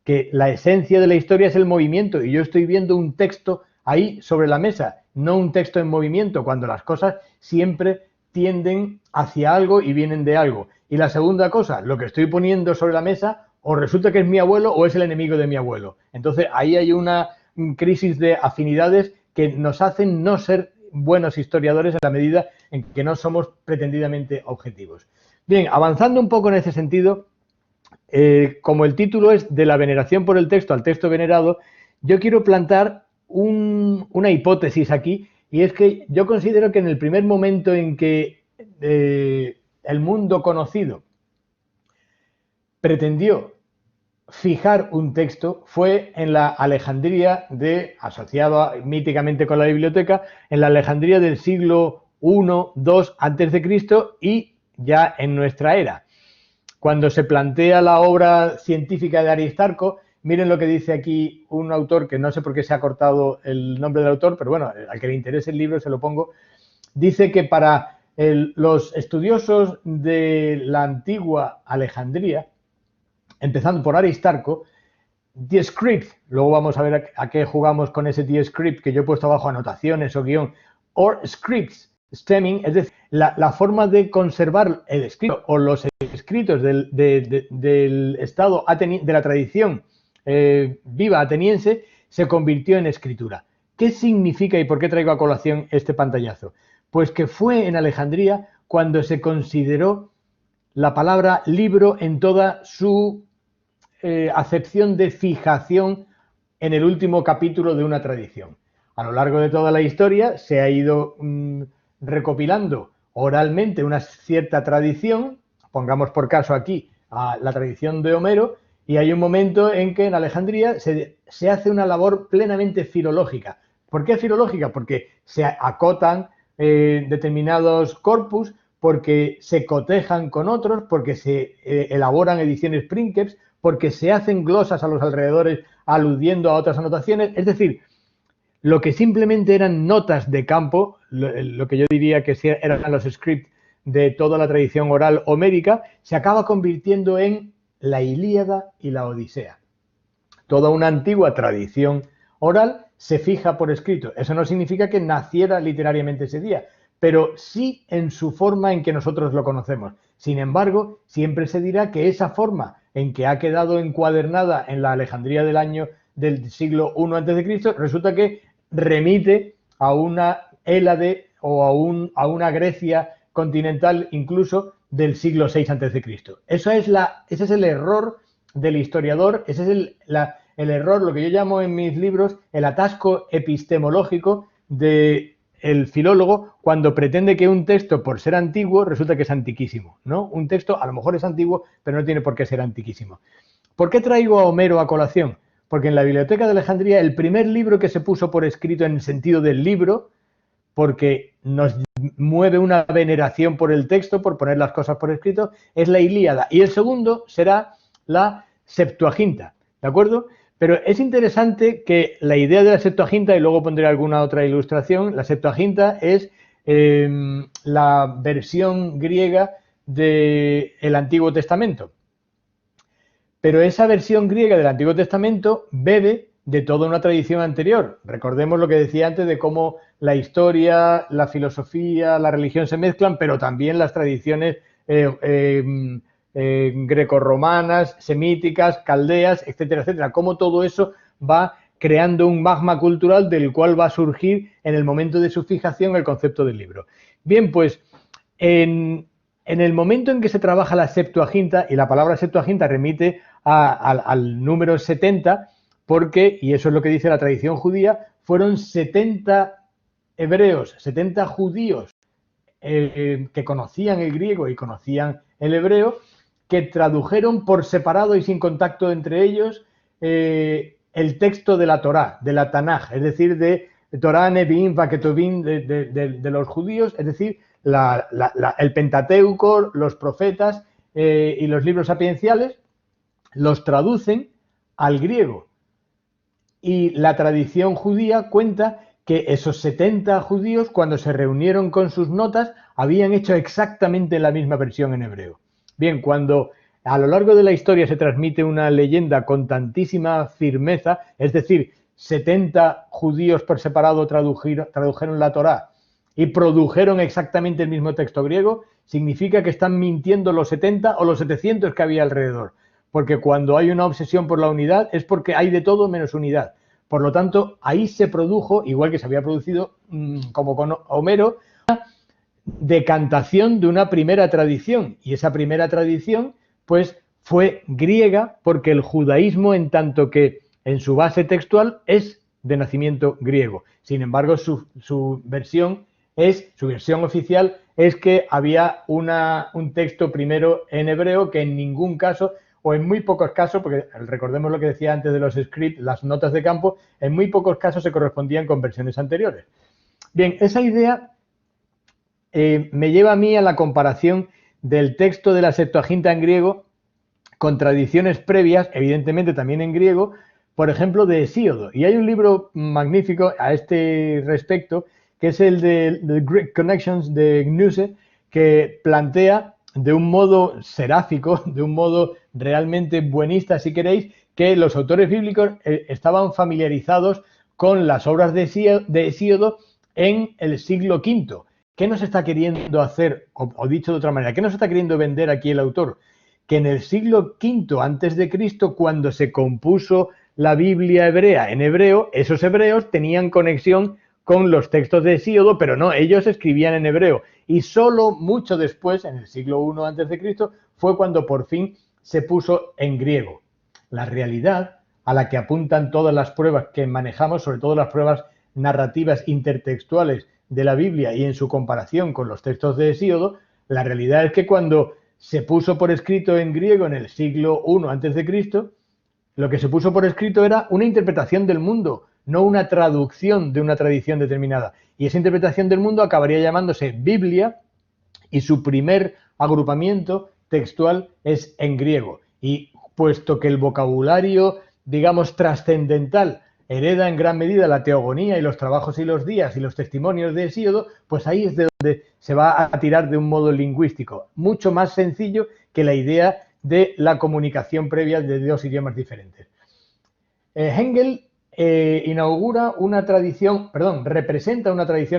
B: que la esencia de la historia es el movimiento y yo estoy viendo un texto ahí sobre la mesa, no un texto en movimiento, cuando las cosas siempre tienden hacia algo y vienen de algo. Y la segunda cosa, lo que estoy poniendo sobre la mesa o resulta que es mi abuelo o es el enemigo de mi abuelo. Entonces ahí hay una crisis de afinidades que nos hacen no ser buenos historiadores en la medida en que no somos pretendidamente objetivos. Bien, avanzando un poco en ese sentido, como el título es de la veneración por el texto al texto venerado, yo quiero plantar una hipótesis aquí, y es que yo considero que en el primer momento en que el mundo conocido pretendió fijar un texto fue en la Alejandría asociado míticamente con la biblioteca, en la Alejandría del siglo I, II antes de Cristo y ya en nuestra era. Cuando se plantea la obra científica de Aristarco, miren lo que dice aquí un autor, que no sé por qué se ha cortado el nombre del autor, pero bueno, al que le interese el libro se lo pongo. Dice que para los estudiosos de la antigua Alejandría, empezando por Aristarco, the script, luego vamos a ver a qué jugamos con ese the script que yo he puesto abajo anotaciones o guión, or scripts stemming, es decir, la forma de conservar el escrito o los escritos del estado de la tradición viva ateniense se convirtió en escritura. ¿Qué significa y por qué traigo a colación este pantallazo? Pues que fue en Alejandría cuando se consideró la palabra libro en toda su acepción de fijación en el último capítulo de una tradición. A lo largo de toda la historia se ha ido recopilando oralmente una cierta tradición, pongamos por caso aquí a la tradición de Homero, y hay un momento en que en Alejandría se hace una labor plenamente filológica. ¿Por qué filológica? Porque se acotan determinados corpus, porque se cotejan con otros, porque se elaboran ediciones princeps, porque se hacen glosas a los alrededores aludiendo a otras anotaciones. Es decir, lo que simplemente eran notas de campo, lo que yo diría que eran los scripts de toda la tradición oral homérica, se acaba convirtiendo en la Ilíada y la Odisea. Toda una antigua tradición oral se fija por escrito. Eso no significa que naciera literariamente ese día, pero sí en su forma en que nosotros lo conocemos. Sin embargo, siempre se dirá que esa forma en que ha quedado encuadernada en la Alejandría del siglo I a.C., resulta que remite a una Hélade o a una Grecia continental incluso del siglo VI a.C. Ese es el error del historiador, ese es el error, lo que yo llamo en mis libros, el atasco epistemológico del filólogo cuando pretende que un texto, por ser antiguo, resulta que es antiquísimo, ¿no? Un texto a lo mejor es antiguo, pero no tiene por qué ser antiquísimo. ¿Por qué traigo a Homero a colación? Porque en la Biblioteca de Alejandría el primer libro que se puso por escrito en el sentido del libro, porque nos mueve una veneración por el texto, por poner las cosas por escrito, es la Ilíada. Y el segundo será la Septuaginta, ¿de acuerdo? Pero es interesante que la idea de la Septuaginta, y luego pondré alguna otra ilustración, la Septuaginta es la versión griega del Antiguo Testamento. Pero esa versión griega del Antiguo Testamento bebe de toda una tradición anterior. Recordemos lo que decía antes de cómo la historia, la filosofía, la religión se mezclan, pero también las tradiciones grecorromanas, semíticas, caldeas, etcétera, etcétera. Cómo todo eso va creando un magma cultural del cual va a surgir en el momento de su fijación el concepto del libro. Bien, pues en el momento en que se trabaja la Septuaginta, y la palabra Septuaginta remite al número 70, porque, y eso es lo que dice la tradición judía, fueron 70 hebreos, 70 judíos que conocían el griego y conocían el hebreo, que tradujeron por separado y sin contacto entre ellos el texto de la Torá, de la Tanaj, es decir, de Torá, Nevi'im, Ketuvim de los judíos, es decir, el Pentateuco, los profetas y los libros sapienciales, los traducen al griego. Y la tradición judía cuenta que esos 70 judíos, cuando se reunieron con sus notas, habían hecho exactamente la misma versión en hebreo. Bien, cuando a lo largo de la historia se transmite una leyenda con tantísima firmeza, es decir, 70 judíos por separado tradujeron la Torá y produjeron exactamente el mismo texto griego, significa que están mintiendo los 70 o los 700 que había alrededor. Porque cuando hay una obsesión por la unidad es porque hay de todo menos unidad. Por lo tanto, ahí se produjo, igual que se había producido como con Homero, una decantación de una primera tradición. Y esa primera tradición, pues, fue griega porque el judaísmo, en tanto que en su base textual, es de nacimiento griego. Sin embargo, su versión oficial es que había un texto primero en hebreo que en ningún caso, o en muy pocos casos, porque recordemos lo que decía antes de los scripts, las notas de campo, en muy pocos casos se correspondían con versiones anteriores. Bien, esa idea me lleva a mí a la comparación del texto de la Septuaginta en griego con tradiciones previas, evidentemente también en griego, por ejemplo, de Hesíodo. Y hay un libro magnífico a este respecto, que es el de The Greek Connections de Gnuse, que plantea de un modo seráfico, de un modo realmente buenista, si queréis, que los autores bíblicos estaban familiarizados con las obras de Hesíodo en el siglo V. ¿Qué nos está queriendo hacer, o dicho de otra manera, qué nos está queriendo vender aquí el autor? Que en el siglo V antes de Cristo, cuando se compuso la Biblia hebrea en hebreo, esos hebreos tenían conexión con los textos de Hesíodo, pero no, ellos escribían en hebreo. Y solo mucho después, en el siglo I antes de Cristo, fue cuando por fin se puso en griego. La realidad a la que apuntan todas las pruebas que manejamos, sobre todo las pruebas narrativas intertextuales de la Biblia y en su comparación con los textos de Hesíodo, la realidad es que cuando se puso por escrito en griego en el siglo I antes de Cristo, lo que se puso por escrito era una interpretación del mundo, no una traducción de una tradición determinada. Y esa interpretación del mundo acabaría llamándose Biblia y su primer agrupamiento textual es en griego. Y puesto que el vocabulario, digamos, trascendental hereda en gran medida la teogonía y los trabajos y los días y los testimonios de Hesíodo, pues ahí es de donde se va a tirar de un modo lingüístico, mucho más sencillo que la idea de la comunicación previa de dos idiomas diferentes. Hengel representa una tradición,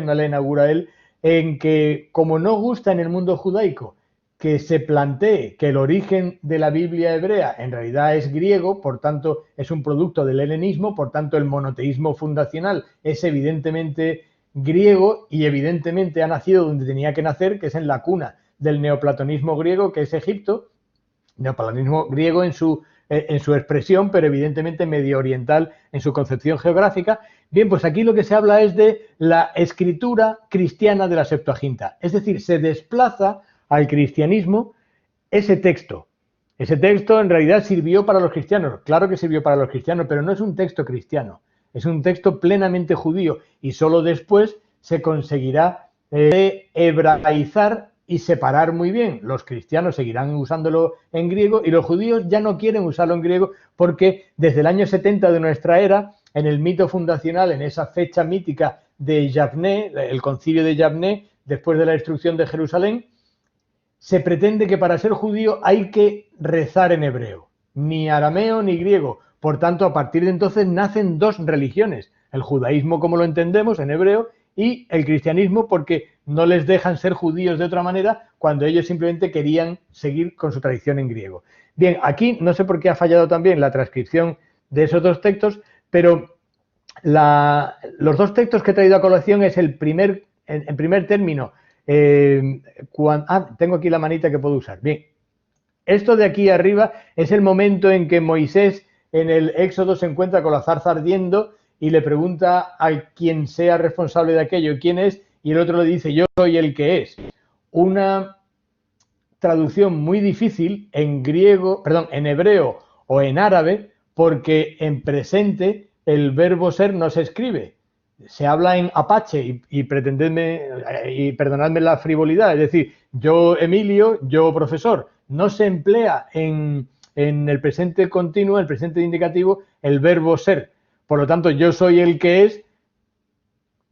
B: no la inaugura él, en que como no gusta en el mundo judaico que se plantee que el origen de la Biblia hebrea en realidad es griego, por tanto es un producto del helenismo, por tanto el monoteísmo fundacional es evidentemente griego y evidentemente ha nacido donde tenía que nacer, que es en la cuna del neoplatonismo griego, que es Egipto, neoplatonismo griego en su expresión, pero evidentemente medio oriental en su concepción geográfica. Bien, pues aquí lo que se habla es de la escritura cristiana de la Septuaginta, es decir, se desplaza al cristianismo ese texto. Ese texto en realidad sirvió para los cristianos, claro que sirvió para los cristianos, pero no es un texto cristiano, es un texto plenamente judío y solo después se conseguirá hebraizar y separar muy bien. Los cristianos seguirán usándolo en griego y los judíos ya no quieren usarlo en griego porque desde el año 70 de nuestra era, en el mito fundacional, en esa fecha mítica de Yavné, el concilio de Yavné, después de la destrucción de Jerusalén, se pretende que para ser judío hay que rezar en hebreo, ni arameo ni griego. Por tanto, a partir de entonces nacen dos religiones, el judaísmo como lo entendemos en hebreo y el cristianismo porque no les dejan ser judíos de otra manera cuando ellos simplemente querían seguir con su tradición en griego. Bien, aquí no sé por qué ha fallado también la transcripción de esos dos textos, pero los dos textos que he traído a colación es el primer, en primer término, tengo aquí la manita que puedo usar. Bien, esto de aquí arriba es el momento en que Moisés en el Éxodo se encuentra con la zarza ardiendo y le pregunta a quien sea responsable de aquello quién es y el otro le dice yo soy el que es. Una traducción muy difícil en hebreo o en árabe porque en presente el verbo ser no se escribe. Se habla en apache y perdonadme la frivolidad, es decir, yo Emilio, yo profesor. No se emplea en el presente continuo, el presente indicativo, el verbo ser. Por lo tanto, yo soy el que es,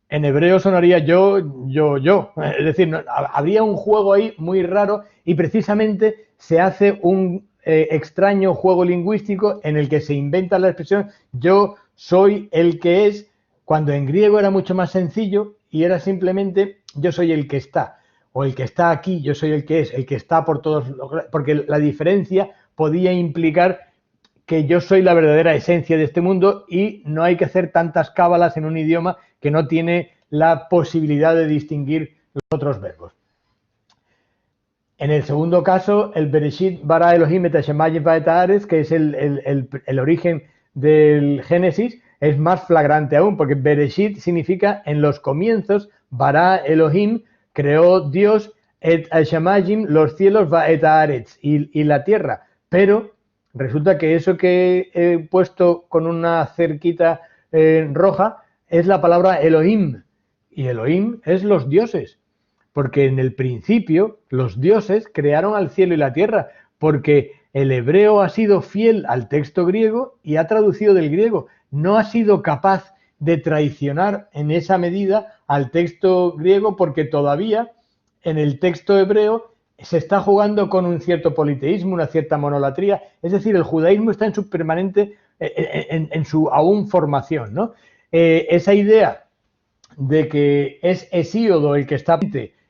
B: en hebreo sonaría yo. Es decir, habría un juego ahí muy raro y precisamente se hace un extraño juego lingüístico en el que se inventa la expresión yo soy el que es, cuando en griego era mucho más sencillo y era simplemente yo soy el que está, o el que está aquí, yo soy el que es, el que está por todos, porque la diferencia podía implicar que yo soy la verdadera esencia de este mundo y no hay que hacer tantas cábalas en un idioma que no tiene la posibilidad de distinguir los otros verbos. En el segundo caso, el Bereshit bara Elohim et Hashemayim va'et haaretz, que es el origen del Génesis, es más flagrante aún, porque Bereshit significa en los comienzos, bara Elohim, creó Dios, et Hashemayim, los cielos, va'et haaretz, y la tierra. Pero resulta que eso que he puesto con una cerquita roja es la palabra Elohim, y Elohim es los dioses. Porque en el principio los dioses crearon al cielo y la tierra, porque el hebreo ha sido fiel al texto griego y ha traducido del griego. No ha sido capaz de traicionar en esa medida al texto griego, porque todavía en el texto hebreo se está jugando con un cierto politeísmo, una cierta monolatría. Es decir, el judaísmo está en su permanente, en su aún formación, ¿no? Esa idea de que es Hesíodo el que está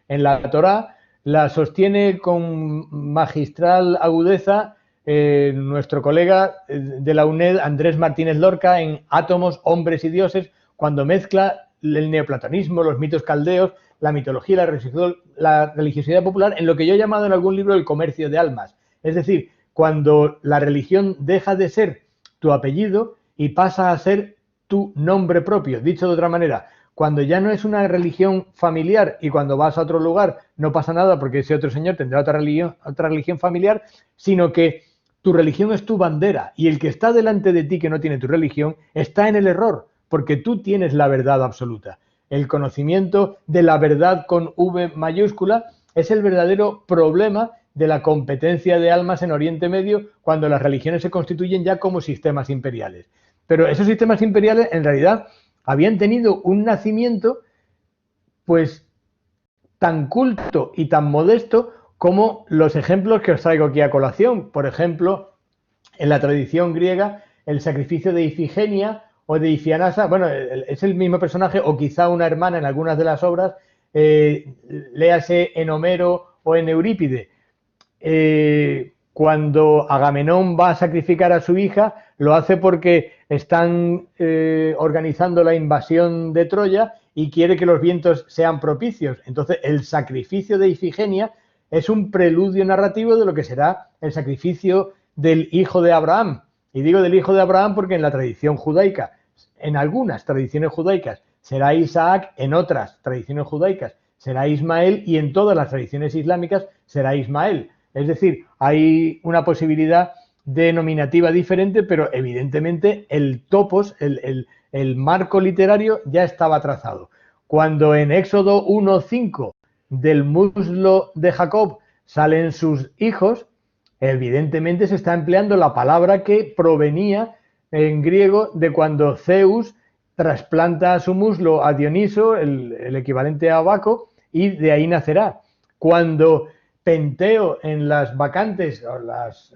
B: en la Torá, la sostiene con magistral agudeza nuestro colega de la UNED, Andrés Martínez Lorca, en Átomos, Hombres y Dioses, cuando mezcla el neoplatonismo, los mitos caldeos, la mitología y la religiosidad popular en lo que yo he llamado en algún libro el comercio de almas. Es decir, cuando la religión deja de ser tu apellido y pasa a ser tu nombre propio. Dicho de otra manera, cuando ya no es una religión familiar y cuando vas a otro lugar no pasa nada porque ese otro señor tendrá otra religión familiar, sino que tu religión es tu bandera y el que está delante de ti que no tiene tu religión está en el error porque tú tienes la verdad absoluta. El conocimiento de la verdad con V mayúscula es el verdadero problema de la competencia de almas en Oriente Medio cuando las religiones se constituyen ya como sistemas imperiales. Pero esos sistemas imperiales en realidad habían tenido un nacimiento pues tan culto y tan modesto como los ejemplos que os traigo aquí a colación. Por ejemplo, en la tradición griega, el sacrificio de Ifigenia o de Ifianasa, bueno, es el mismo personaje o quizá una hermana en algunas de las obras, léase en Homero o en Eurípide. Cuando Agamenón va a sacrificar a su hija, lo hace porque están organizando la invasión de Troya y quiere que los vientos sean propicios. Entonces, el sacrificio de Ifigenia es un preludio narrativo de lo que será el sacrificio del hijo de Abraham. Y digo del hijo de Abraham porque en la tradición judaica, en algunas tradiciones judaicas, será Isaac, en otras tradiciones judaicas será Ismael y en todas las tradiciones islámicas será Ismael. Es decir, hay una posibilidad denominativa diferente, pero evidentemente el topos, el marco literario ya estaba trazado. Cuando en Éxodo 1:5 del muslo de Jacob salen sus hijos, evidentemente se está empleando la palabra que provenía en griego de cuando Zeus trasplanta su muslo a Dioniso, el equivalente a Baco, y de ahí nacerá. Cuando Penteo en las vacantes, o las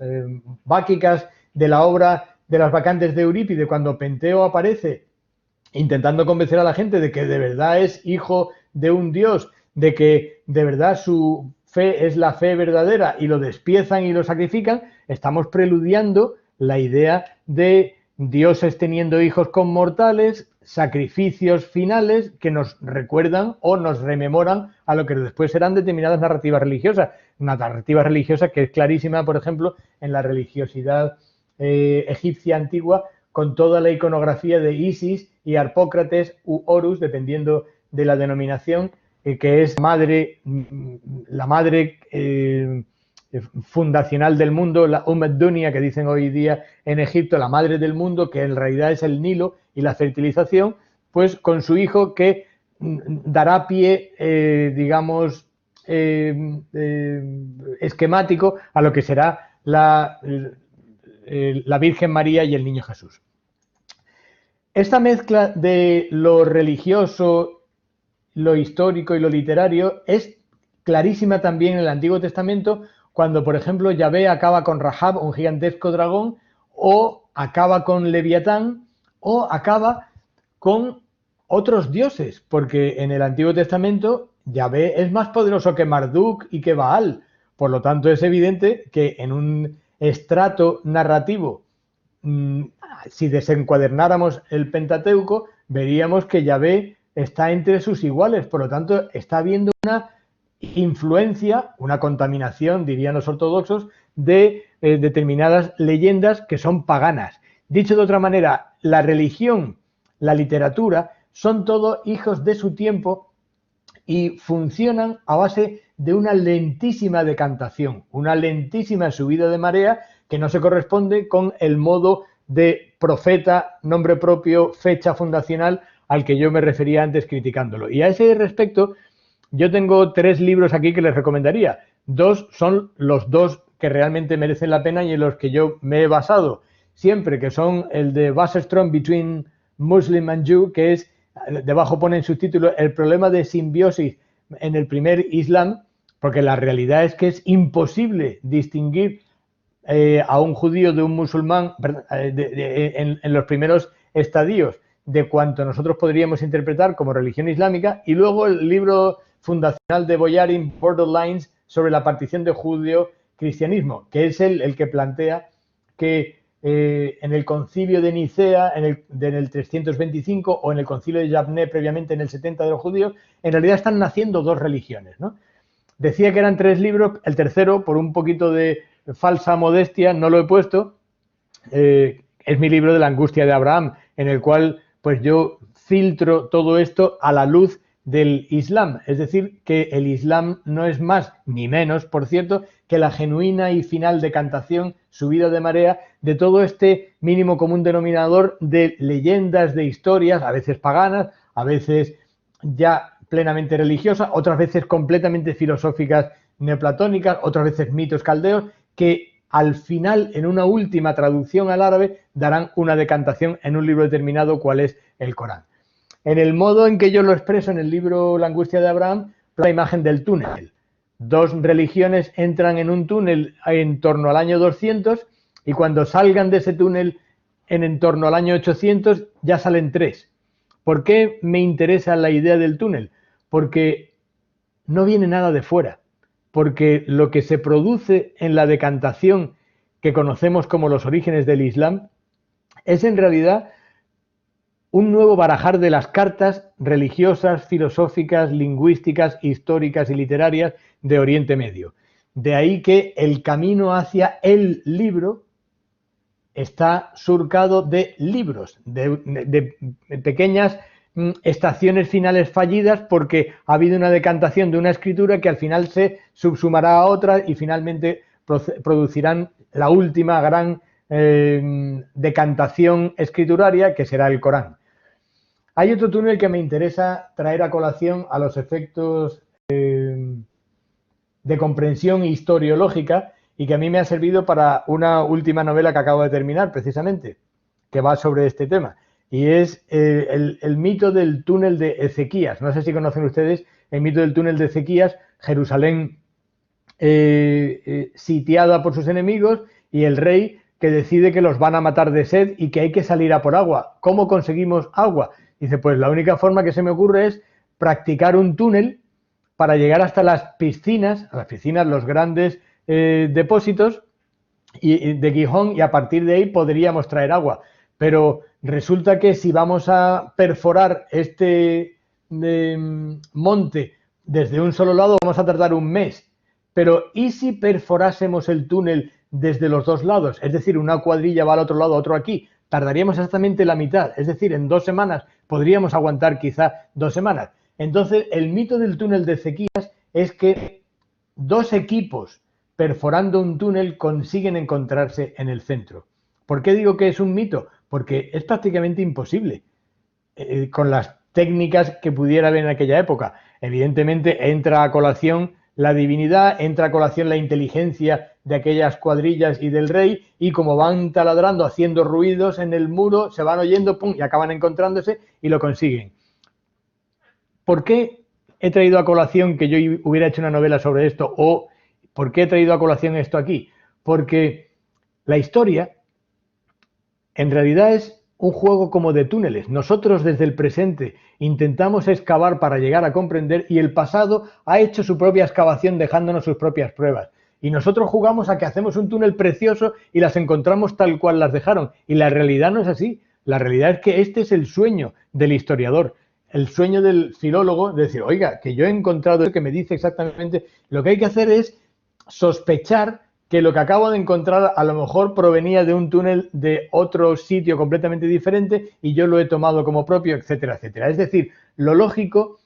B: báquicas de la obra de las vacantes de Eurípide, cuando Penteo aparece intentando convencer a la gente de que de verdad es hijo de un dios, de que de verdad su fe es la fe verdadera y lo despiezan y lo sacrifican, estamos preludiando la idea de dioses teniendo hijos con mortales, sacrificios finales que nos recuerdan o nos rememoran a lo que después serán determinadas narrativas religiosas. Una narrativa religiosa que es clarísima, por ejemplo, en la religiosidad egipcia antigua, con toda la iconografía de Isis y Harpócrates u Horus, dependiendo de la denominación, que es la madre fundacional del mundo, la Dunia, que dicen hoy día en Egipto, la madre del mundo, que en realidad es el Nilo y la fertilización, pues con su hijo que dará pie, digamos, esquemático a lo que será la Virgen María y el Niño Jesús. Esta mezcla de lo religioso, lo histórico y lo literario es clarísima también en el Antiguo Testamento, cuando, por ejemplo, Yahvé acaba con Rahab, un gigantesco dragón, o acaba con Leviatán, o acaba con otros dioses, porque en el Antiguo Testamento Yahvé es más poderoso que Marduk y que Baal. Por lo tanto, es evidente que en un estrato narrativo, si desencuadernáramos el Pentateuco, veríamos que Yahvé está entre sus iguales. Por lo tanto, está habiendo una influencia, una contaminación, dirían los ortodoxos, de determinadas leyendas que son paganas. Dicho de otra manera, la religión, la literatura, son todos hijos de su tiempo y funcionan a base de una lentísima decantación, una lentísima subida de marea que no se corresponde con el modo de profeta, nombre propio, fecha fundacional al que yo me refería antes criticándolo. Y a ese respecto, yo tengo 3 libros aquí que les recomendaría. 2 son los 2 que realmente merecen la pena y en los que yo me he basado siempre, que son el de Wasserstrom Between Muslim and Jew, que es, debajo pone en subtítulo, el problema de simbiosis en el primer Islam, porque la realidad es que es imposible distinguir a un judío de un musulmán en los primeros estadios de cuanto nosotros podríamos interpretar como religión islámica, y luego el libro fundacional de Boyarin, Borderlines, sobre la partición de judeo-cristianismo, que es el que plantea que en el concilio de Nicea, en el 325, o en el concilio de Yavne previamente en el 70 de los judíos, en realidad están naciendo 2 religiones, ¿no? Decía que eran 3 libros, el tercero, por un poquito de falsa modestia, no lo he puesto, es mi libro de la angustia de Abraham, en el cual pues yo filtro todo esto a la luz del Islam, es decir, que el Islam no es más ni menos, por cierto, que la genuina y final decantación, subida de marea, de todo este mínimo común denominador de leyendas, de historias, a veces paganas, a veces ya plenamente religiosas, otras veces completamente filosóficas neoplatónicas, otras veces mitos caldeos, que al final, en una última traducción al árabe, darán una decantación en un libro determinado, cuál es el Corán. En el modo en que yo lo expreso en el libro La angustia de Abraham, la imagen del túnel. 2 religiones entran en un túnel en torno al año 200 y cuando salgan de ese túnel en torno al año 800 ya salen 3. ¿Por qué me interesa la idea del túnel? Porque no viene nada de fuera. Porque lo que se produce en la decantación que conocemos como los orígenes del Islam es en realidad un nuevo barajar de las cartas religiosas, filosóficas, lingüísticas, históricas y literarias de Oriente Medio. De ahí que el camino hacia el libro está surcado de libros, de pequeñas estaciones finales fallidas, porque ha habido una decantación de una escritura que al final se subsumará a otra y finalmente producirán la última gran decantación escrituraria, que será el Corán. Hay otro túnel que me interesa traer a colación a los efectos de comprensión historiológica y que a mí me ha servido para una última novela que acabo de terminar, precisamente, que va sobre este tema. Y es el mito del túnel de Ezequías. No sé si conocen ustedes el mito del túnel de Ezequías, Jerusalén sitiada por sus enemigos y el rey que decide que los van a matar de sed y que hay que salir a por agua. ¿Cómo conseguimos agua? Dice, pues la única forma que se me ocurre es practicar un túnel para llegar hasta las piscinas, los grandes depósitos de Gijón, y a partir de ahí podríamos traer agua. Pero resulta que si vamos a perforar este monte desde un solo lado vamos a tardar un mes. Pero ¿y si perforásemos el túnel desde los 2 lados? Es decir, una cuadrilla va al otro lado, otro aquí. Tardaríamos exactamente la mitad. Es decir, en 2 semanas podríamos aguantar quizá 2 semanas. Entonces, el mito del túnel de Ezequías es que 2 equipos perforando un túnel consiguen encontrarse en el centro. ¿Por qué digo que es un mito? Porque es prácticamente imposible con las técnicas que pudiera haber en aquella época. Evidentemente entra a colación la divinidad, entra a colación la inteligencia de aquellas cuadrillas y del rey, y como van taladrando, haciendo ruidos en el muro, se van oyendo, pum, y acaban encontrándose y lo consiguen. ¿Por qué he traído a colación que yo hubiera hecho una novela sobre esto? ¿O por qué he traído a colación esto aquí? Porque la historia en realidad es un juego como de túneles. Nosotros desde el presente intentamos excavar para llegar a comprender, y el pasado ha hecho su propia excavación dejándonos sus propias pruebas. Y nosotros jugamos a que hacemos un túnel precioso y las encontramos tal cual las dejaron. Y la realidad no es así. La realidad es que este es el sueño del historiador. el sueño del filólogo de decir, oiga, que yo he encontrado eso que me dice exactamente, lo que hay que hacer es sospechar que lo que acabo de encontrar a lo mejor provenía de un túnel de otro sitio completamente diferente y yo lo he tomado como propio, etcétera, etcétera. Es decir, lo lógico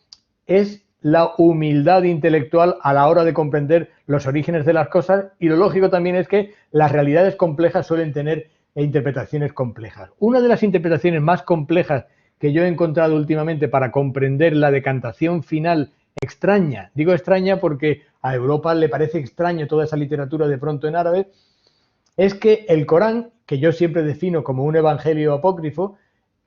B: es la humildad intelectual a la hora de comprender los orígenes de las cosas, y lo lógico también es que las realidades complejas suelen tener interpretaciones complejas. Una de las interpretaciones más complejas que yo he encontrado últimamente para comprender la decantación final extraña, digo extraña porque a Europa le parece extraño toda esa literatura de pronto en árabe, es que el Corán, que yo siempre defino como un evangelio apócrifo,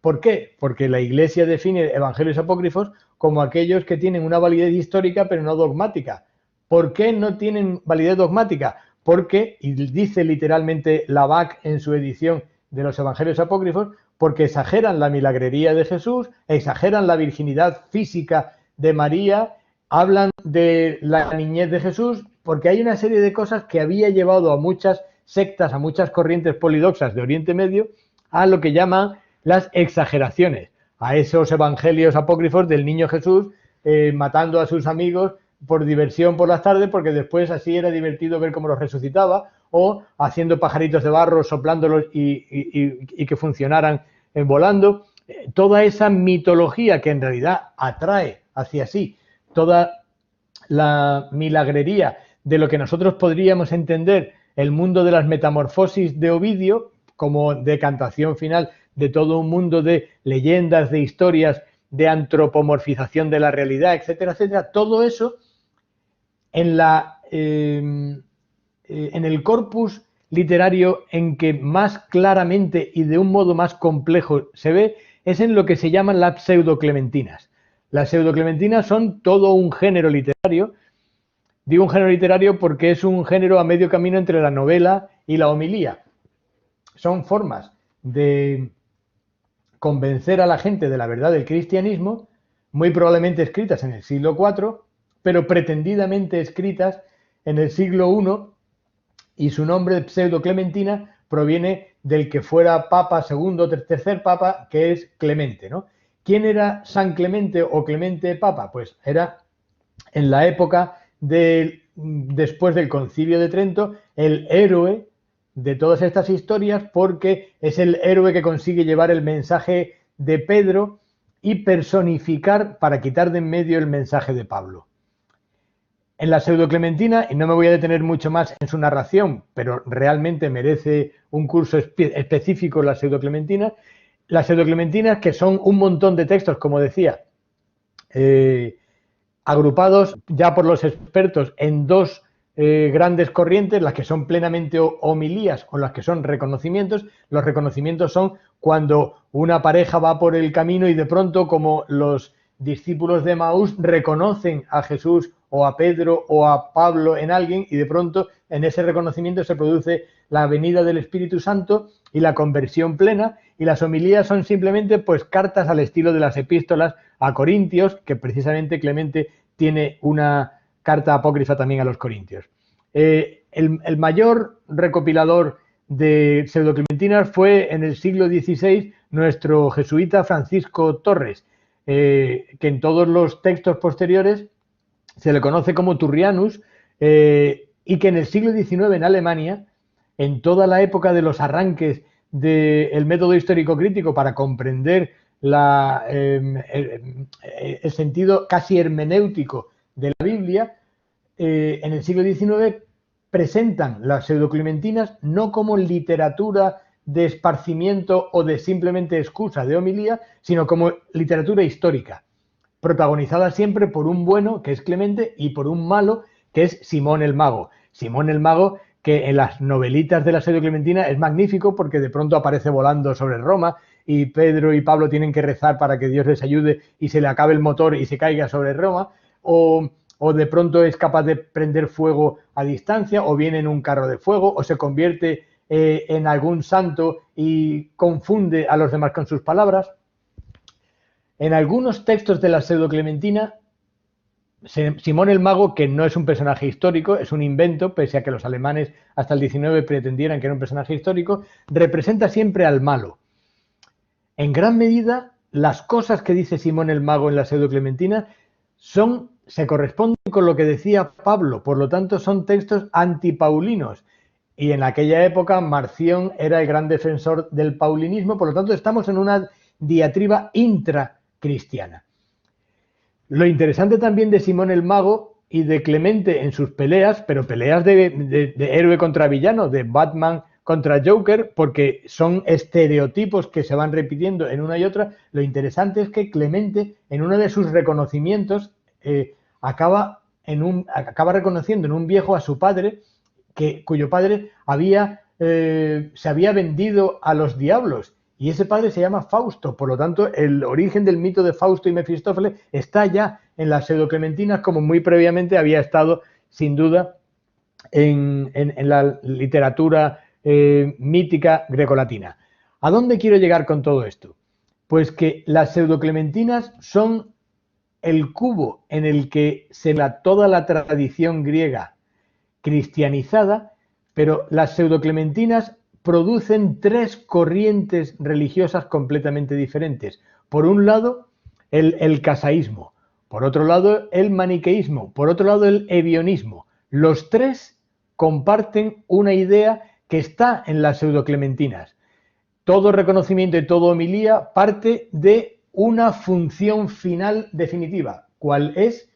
B: ¿por qué? Porque la Iglesia define evangelios apócrifos como aquellos que tienen una validez histórica pero no dogmática. ¿Por qué no tienen validez dogmática? Porque, y dice literalmente Lavac en su edición de los evangelios apócrifos, porque exageran la milagrería de Jesús, exageran la virginidad física de María, hablan de la niñez de Jesús, porque hay una serie de cosas que había llevado a muchas sectas, a muchas corrientes polidoxas de Oriente Medio, a lo que llaman las exageraciones, a esos evangelios apócrifos del niño Jesús matando a sus amigos por diversión por las tardes, porque después así era divertido ver cómo los resucitaba, o haciendo pajaritos de barro, soplándolos y que funcionaran volando. Toda esa mitología que en realidad atrae hacia sí toda la milagrería de lo que nosotros podríamos entender el mundo de las metamorfosis de Ovidio como decantación final de todo un mundo de leyendas, de historias, de antropomorfización de la realidad, etcétera, etcétera. Todo eso en el corpus literario en que más claramente y de un modo más complejo se ve es en lo que se llaman las pseudoclementinas. Las pseudoclementinas son todo un género literario. Digo un género literario porque es un género a medio camino entre la novela y la homilía. Son formas de convencer a la gente de la verdad del cristianismo, muy probablemente escritas en el siglo IV, pero pretendidamente escritas en el siglo I, y su nombre de pseudoclementina proviene del que fuera papa segundo, tercer papa, que es Clemente, ¿no? ¿Quién era San Clemente o Clemente Papa? Pues era en la época después del Concilio de Trento el héroe de todas estas historias, porque es el héroe que consigue llevar el mensaje de Pedro y personificar para quitar de en medio el mensaje de Pablo. En la pseudoclementina, y no me voy a detener mucho más en su narración, pero realmente merece un curso específico las pseudoclementinas, que son un montón de textos, como decía, agrupados ya por los expertos en dos grandes corrientes, las que son plenamente homilías o las que son reconocimientos. Los reconocimientos son cuando una pareja va por el camino y de pronto, como los discípulos de Maús reconocen a Jesús o a Pedro o a Pablo en alguien, y de pronto en ese reconocimiento se produce la venida del Espíritu Santo y la conversión plena. Y las homilías son simplemente pues cartas al estilo de las epístolas a Corintios, que precisamente Clemente tiene una carta apócrifa también a los corintios. El mayor recopilador de pseudoclementinas fue en el siglo XVI nuestro jesuita Francisco Torres, que en todos los textos posteriores se le conoce como Turrianus, y que en el siglo XIX en Alemania, en toda la época de los arranques del método histórico crítico para comprender el sentido casi hermenéutico de la Biblia, en el siglo XIX presentan las pseudoclementinas no como literatura de esparcimiento o de simplemente excusa de homilía, sino como literatura histórica, protagonizada siempre por un bueno, que es Clemente, y por un malo, que es Simón el Mago. Simón el Mago, que en las novelitas de la pseudoclementina es magnífico porque de pronto aparece volando sobre Roma y Pedro y Pablo tienen que rezar para que Dios les ayude y se le acabe el motor y se caiga sobre Roma, o de pronto es capaz de prender fuego a distancia, o viene en un carro de fuego, o se convierte en algún santo y confunde a los demás con sus palabras. En algunos textos de la pseudoclementina, Simón el Mago, que no es un personaje histórico, es un invento, pese a que los alemanes hasta el 19 pretendieran que era un personaje histórico, representa siempre al malo. En gran medida, las cosas que dice Simón el Mago en la Pseudo-Clementina se corresponden con lo que decía Pablo, por lo tanto son textos antipaulinos. Y en aquella época Marción era el gran defensor del paulinismo, por lo tanto estamos en una diatriba intracristiana. Lo interesante también de Simón el Mago y de Clemente en sus peleas, pero peleas de héroe contra villano, de Batman contra Joker, porque son estereotipos que se van repitiendo en una y otra. Lo interesante es que Clemente, en uno de sus reconocimientos, acaba reconociendo en un viejo a su padre, cuyo padre se había vendido a los diablos, y ese padre se llama Fausto. Por lo tanto, el origen del mito de Fausto y Mefistófeles está ya en las pseudoclementinas, como muy previamente había estado, sin duda, en la literatura mítica grecolatina. ¿A dónde quiero llegar con todo esto? Pues que las pseudoclementinas son el cubo en el que se da toda la tradición griega cristianizada, pero las pseudoclementinas producen tres corrientes religiosas completamente diferentes. Por un lado, el casaísmo, por otro lado, el maniqueísmo, por otro lado, el ebionismo. Los tres comparten una idea que está en las pseudoclementinas. Todo reconocimiento y toda homilía parte de una función final definitiva. ¿Cuál es?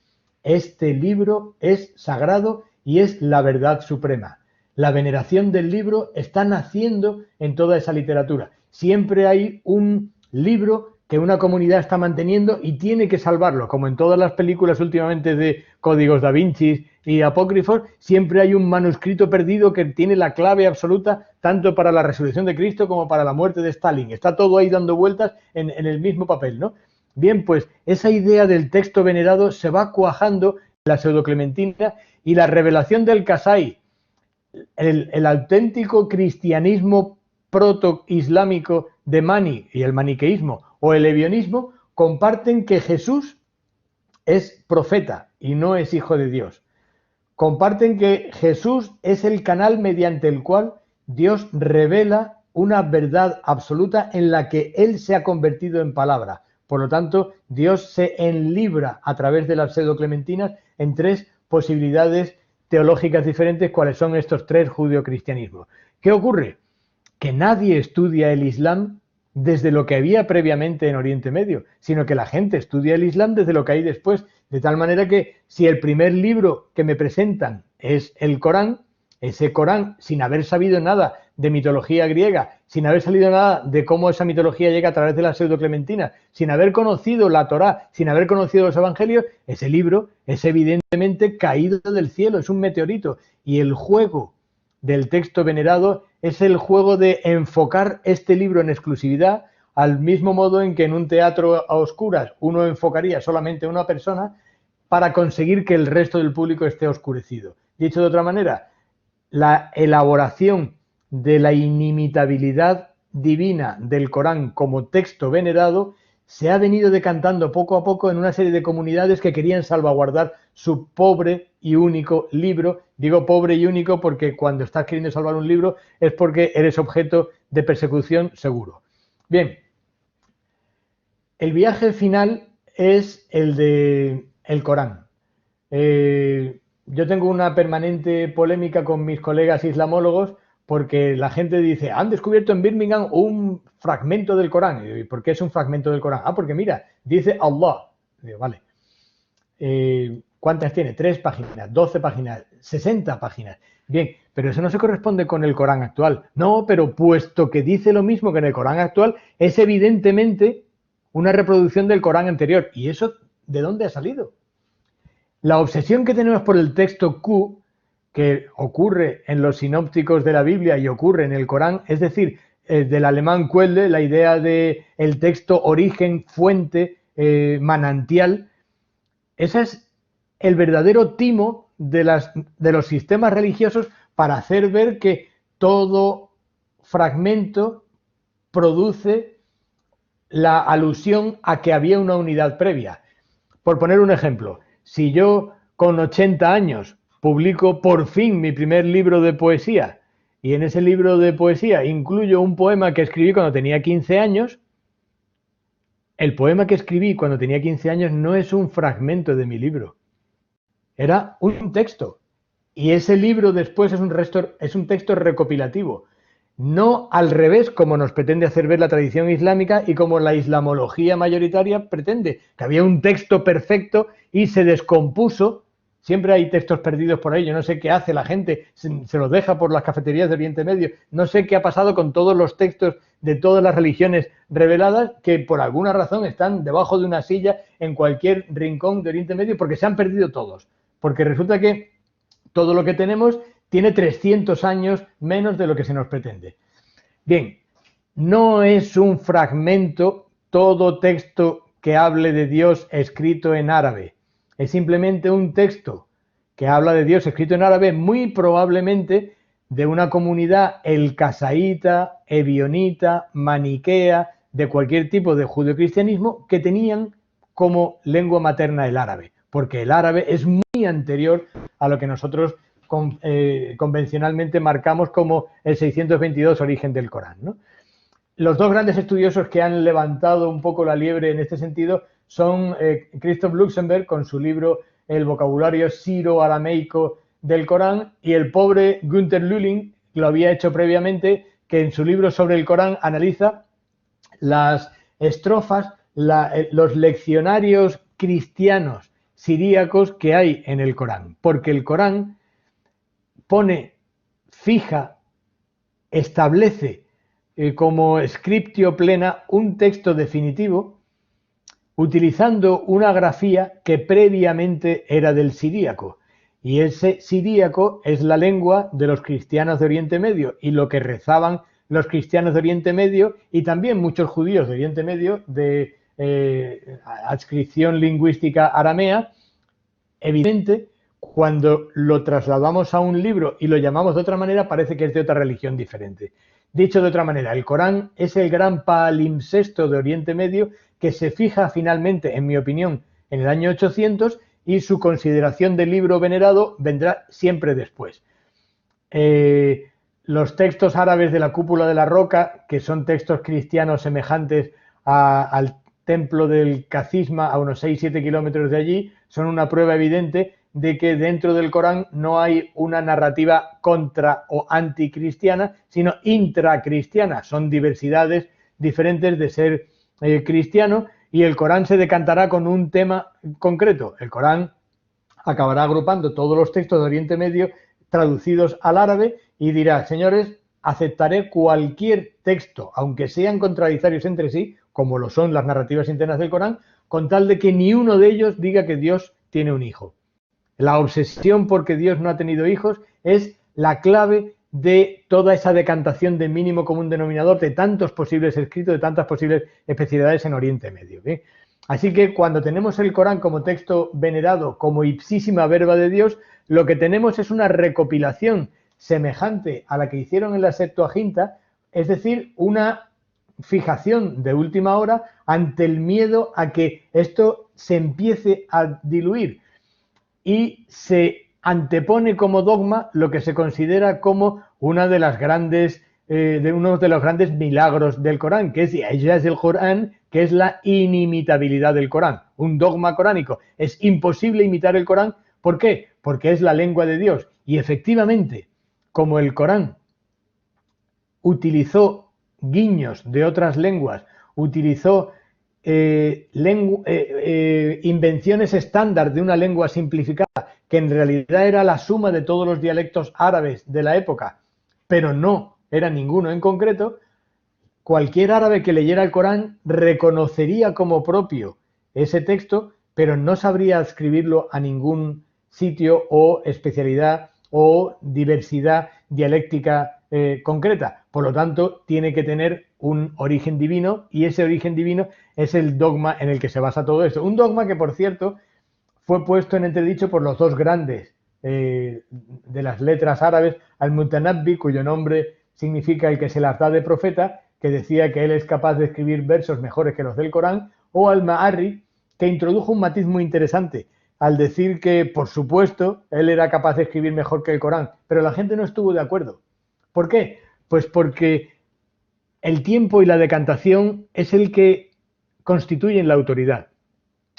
B: Este libro es sagrado y es la verdad suprema. La veneración del libro está naciendo en toda esa literatura. Siempre hay un libro que una comunidad está manteniendo y tiene que salvarlo, como en todas las películas últimamente de Códigos Da Vinci y apócrifos, siempre hay un manuscrito perdido que tiene la clave absoluta tanto para la resurrección de Cristo como para la muerte de Stalin. Está todo ahí dando vueltas en el mismo papel, ¿no? Bien, pues esa idea del texto venerado se va cuajando en la pseudoclementina, y la revelación del Kasai, el auténtico cristianismo proto-islámico de Mani y el maniqueísmo o el ebionismo comparten que Jesús es profeta y no es hijo de Dios. Comparten que Jesús es el canal mediante el cual Dios revela una verdad absoluta en la que Él se ha convertido en palabra. Por lo tanto, Dios se enlibra a través de las pseudoclementinas en tres posibilidades teológicas diferentes, cuáles son estos tres judeocristianismos. ¿Qué ocurre? Que nadie estudia el Islam desde lo que había previamente en Oriente Medio, sino que la gente estudia el Islam desde lo que hay después, de tal manera que si el primer libro que me presentan es el Corán, ese Corán, sin haber sabido nada de mitología griega, sin haber sabido nada de cómo esa mitología llega a través de las pseudoclementinas, sin haber conocido la Torá, sin haber conocido los evangelios, ese libro es evidentemente caído del cielo, es un meteorito. Y el juego del texto venerado es el juego de enfocar este libro en exclusividad, al mismo modo en que en un teatro a oscuras uno enfocaría solamente a una persona para conseguir que el resto del público esté oscurecido. Dicho de otra manera, la elaboración de la inimitabilidad divina del Corán como texto venerado se ha venido decantando poco a poco en una serie de comunidades que querían salvaguardar su pobre y único libro. Digo pobre y único porque cuando estás queriendo salvar un libro es porque eres objeto de persecución seguro. Bien, el viaje final es el de el Corán. Yo tengo una permanente polémica con mis colegas islamólogos porque la gente dice, han descubierto en Birmingham un fragmento del Corán. ¿Y por qué es un fragmento del Corán? Ah, porque mira, dice Allah. Digo, vale. ¿Cuántas tiene? 3 páginas, 12 páginas, 60 páginas. Bien, pero eso no se corresponde con el Corán actual. No, pero puesto que dice lo mismo que en el Corán actual, es evidentemente una reproducción del Corán anterior. ¿Y eso de dónde ha salido? La obsesión que tenemos por el texto Q, que ocurre en los sinópticos de la Biblia y ocurre en el Corán, es decir, del alemán Quelle, la idea de el texto origen, fuente, manantial, ese es el verdadero timo de los sistemas religiosos para hacer ver que todo fragmento produce la alusión a que había una unidad previa. Por poner un ejemplo, si yo con 80 años publico por fin mi primer libro de poesía y en ese libro de poesía incluyo un poema que escribí cuando tenía 15 años, el poema que escribí cuando tenía 15 años no es un fragmento de mi libro, era un texto. Y ese libro después es un texto recopilativo. No al revés, como nos pretende hacer ver la tradición islámica y como la islamología mayoritaria pretende, que había un texto perfecto y se descompuso. Siempre hay textos perdidos por ahí. Yo no sé qué hace la gente, se los deja por las cafeterías de Oriente Medio. No sé qué ha pasado con todos los textos de todas las religiones reveladas que por alguna razón están debajo de una silla en cualquier rincón de Oriente Medio porque se han perdido todos. Porque resulta que todo lo que tenemos tiene 300 años menos de lo que se nos pretende. Bien, no es un fragmento todo texto que hable de Dios escrito en árabe. Es simplemente un texto que habla de Dios escrito en árabe, muy probablemente de una comunidad elcasaíta, ebionita, maniquea, de cualquier tipo de judeocristianismo, que tenían como lengua materna el árabe, porque el árabe es muy anterior a lo que nosotros convencionalmente marcamos como el 622 origen del Corán, ¿no? Los dos grandes estudiosos que han levantado un poco la liebre en este sentido son Christoph Luxemburg con su libro El vocabulario siro-arameico del Corán y el pobre Günther Lülling, que lo había hecho previamente, que en su libro sobre el Corán analiza las estrofas, los leccionarios cristianos siríacos que hay en el Corán, porque el Corán pone, fija, establece como scriptio plena un texto definitivo utilizando una grafía que previamente era del siríaco. Y ese siríaco es la lengua de los cristianos de Oriente Medio y lo que rezaban los cristianos de Oriente Medio y también muchos judíos de Oriente Medio de adscripción lingüística aramea, evidente, cuando lo trasladamos a un libro y lo llamamos de otra manera, parece que es de otra religión diferente. Dicho de otra manera, el Corán es el gran palimpsesto de Oriente Medio que se fija finalmente, en mi opinión, en el año 800 y su consideración de libro venerado vendrá siempre después. Los textos árabes de la Cúpula de la Roca, que son textos cristianos semejantes al templo del Cacisma a unos 6-7 kilómetros de allí, son una prueba evidente de que dentro del Corán no hay una narrativa contra o anticristiana, sino intracristiana. Son diversidades diferentes de ser cristiano y el Corán se decantará con un tema concreto. El Corán acabará agrupando todos los textos de Oriente Medio traducidos al árabe y dirá, señores, aceptaré cualquier texto, aunque sean contradictorios entre sí, como lo son las narrativas internas del Corán, con tal de que ni uno de ellos diga que Dios tiene un hijo. La obsesión porque Dios no ha tenido hijos es la clave de toda esa decantación de mínimo común denominador de tantos posibles escritos, de tantas posibles especialidades en Oriente Medio. ¿Sí? Así que cuando tenemos el Corán como texto venerado, como ipsísima verba de Dios, lo que tenemos es una recopilación semejante a la que hicieron en la Septuaginta, es decir, una fijación de última hora ante el miedo a que esto se empiece a diluir y se antepone como dogma lo que se considera como uno de los grandes milagros del Corán, que es Ijaz el Corán, que es la inimitabilidad del Corán, un dogma coránico. Es imposible imitar el Corán. ¿Por qué? Porque es la lengua de Dios. Y efectivamente, como el Corán utilizó guiños de otras lenguas, utilizó invenciones estándar de una lengua simplificada, que en realidad era la suma de todos los dialectos árabes de la época, pero no era ninguno en concreto, cualquier árabe que leyera el Corán reconocería como propio ese texto, pero no sabría adscribirlo a ningún sitio o especialidad o diversidad dialéctica concreta. Por lo tanto, tiene que tener un origen divino y ese origen divino es el dogma en el que se basa todo esto. Un dogma que, por cierto, fue puesto en entredicho por los dos grandes de las letras árabes, Al-Mutanabbi, cuyo nombre significa el que se las da de profeta, que decía que él es capaz de escribir versos mejores que los del Corán, o Al-Ma'arri, que introdujo un matiz muy interesante al decir que, por supuesto, él era capaz de escribir mejor que el Corán, pero la gente no estuvo de acuerdo. ¿Por qué? Pues porque el tiempo y la decantación es el que constituyen la autoridad.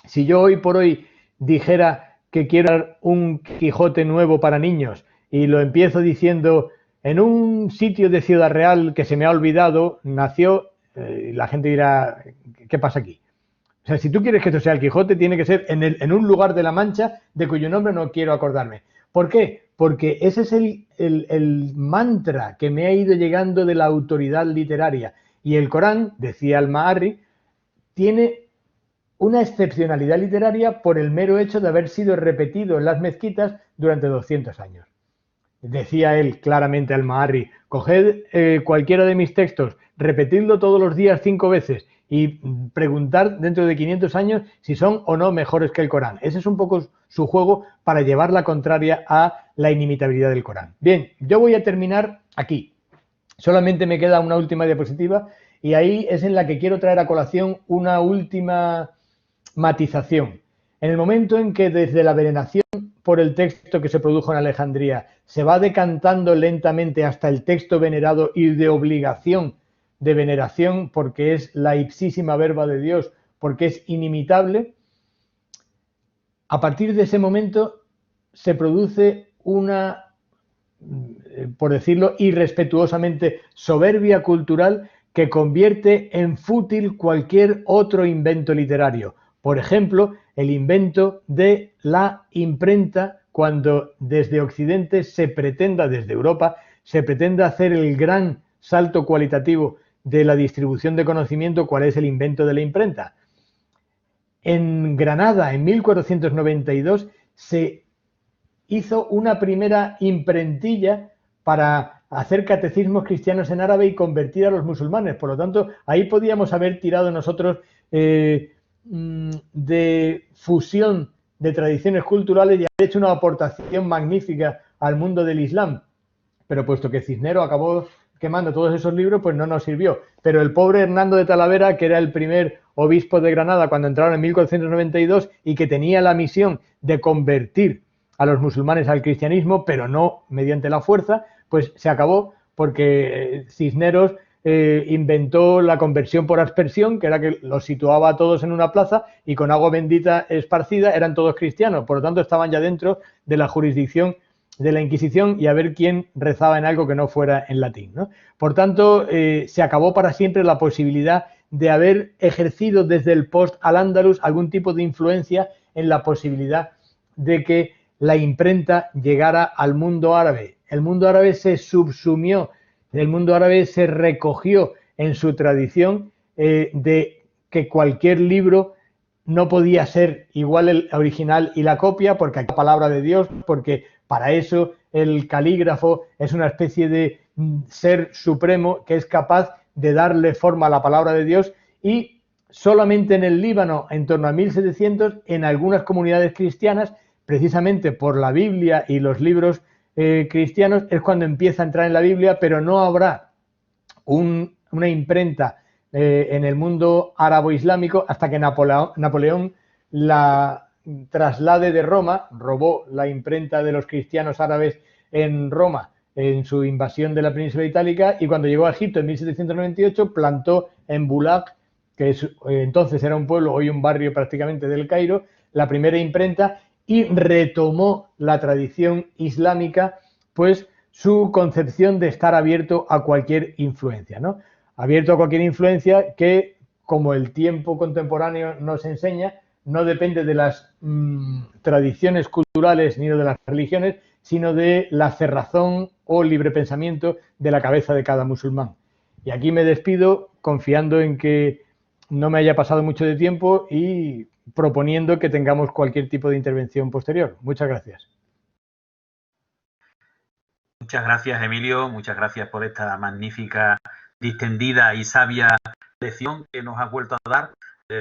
B: Si yo hoy por hoy dijera que quiero un Quijote nuevo para niños y lo empiezo diciendo en un sitio de Ciudad Real que se me ha olvidado, nació, la gente dirá, ¿qué pasa aquí? O sea, si tú quieres que esto sea el Quijote, tiene que ser en un lugar de la Mancha de cuyo nombre no quiero acordarme. ¿Por qué? Porque ese es el mantra que me ha ido llegando de la autoridad literaria. Y el Corán, decía Al-Ma'arri, tiene una excepcionalidad literaria por el mero hecho de haber sido repetido en las mezquitas durante 200 años. Decía él claramente Al-Ma'arri, coged cualquiera de mis textos, repetidlo todos los días 5 veces y preguntar dentro de 500 años si son o no mejores que el Corán. Ese es un poco su juego para llevar la contraria a la inimitabilidad del Corán. Bien, yo voy a terminar aquí. Solamente me queda una última diapositiva y ahí es en la que quiero traer a colación una última matización. En el momento en que desde la veneración por el texto que se produjo en Alejandría se va decantando lentamente hasta el texto venerado y de obligación de veneración porque es la ipsísima verba de Dios, porque es inimitable, a partir de ese momento se produce una, por decirlo irrespetuosamente, soberbia cultural que convierte en fútil cualquier otro invento literario. Por ejemplo, el invento de la imprenta, cuando desde Occidente se pretenda, desde Europa, se pretenda hacer el gran salto cualitativo de la distribución de conocimiento, ¿cuál es el invento de la imprenta? En Granada, en 1492, se hizo una primera imprentilla para hacer catecismos cristianos en árabe y convertir a los musulmanes. Por lo tanto, ahí podíamos haber tirado nosotros de fusión de tradiciones culturales y haber hecho una aportación magnífica al mundo del Islam. Pero puesto que Cisneros acabó quemando todos esos libros, pues no nos sirvió. Pero el pobre Hernando de Talavera, que era el primer obispo de Granada cuando entraron en 1492 y que tenía la misión de convertir a los musulmanes al cristianismo, pero no mediante la fuerza, pues se acabó porque Cisneros inventó la conversión por aspersión, que era que los situaba a todos en una plaza y con agua bendita esparcida eran todos cristianos. Por lo tanto, estaban ya dentro de la jurisdicción de la Inquisición y a ver quién rezaba en algo que no fuera en latín, ¿no? Por tanto, se acabó para siempre la posibilidad de haber ejercido desde el post al Andalus algún tipo de influencia en la posibilidad de que la imprenta llegara al mundo árabe. El mundo árabe se subsumió, el mundo árabe se recogió en su tradición de que cualquier libro no podía ser igual el original y la copia, porque hay la palabra de Dios, porque para eso el calígrafo es una especie de ser supremo que es capaz de darle forma a la palabra de Dios, y solamente en el Líbano, en torno a 1700, en algunas comunidades cristianas, precisamente por la Biblia y los libros cristianos, es cuando empieza a entrar en la Biblia, pero no habrá una imprenta en el mundo árabo-islámico hasta que Napoleón la traslade de Roma, robó la imprenta de los cristianos árabes en Roma en su invasión de la península itálica, y cuando llegó a Egipto en 1798 plantó en Bulaq, que entonces era un pueblo, hoy un barrio prácticamente del Cairo, la primera imprenta, y retomó la tradición islámica, pues su concepción de estar abierto a cualquier influencia, ¿no? Abierto a cualquier influencia que, como el tiempo contemporáneo nos enseña, no depende de las tradiciones culturales ni de las religiones, sino de la cerrazón o libre pensamiento de la cabeza de cada musulmán. Y aquí me despido confiando en que no me haya pasado mucho de tiempo y proponiendo que tengamos cualquier tipo de intervención posterior. Muchas gracias.
A: Muchas gracias, Emilio. Muchas gracias por esta magnífica, distendida y sabia lección que nos has vuelto a dar.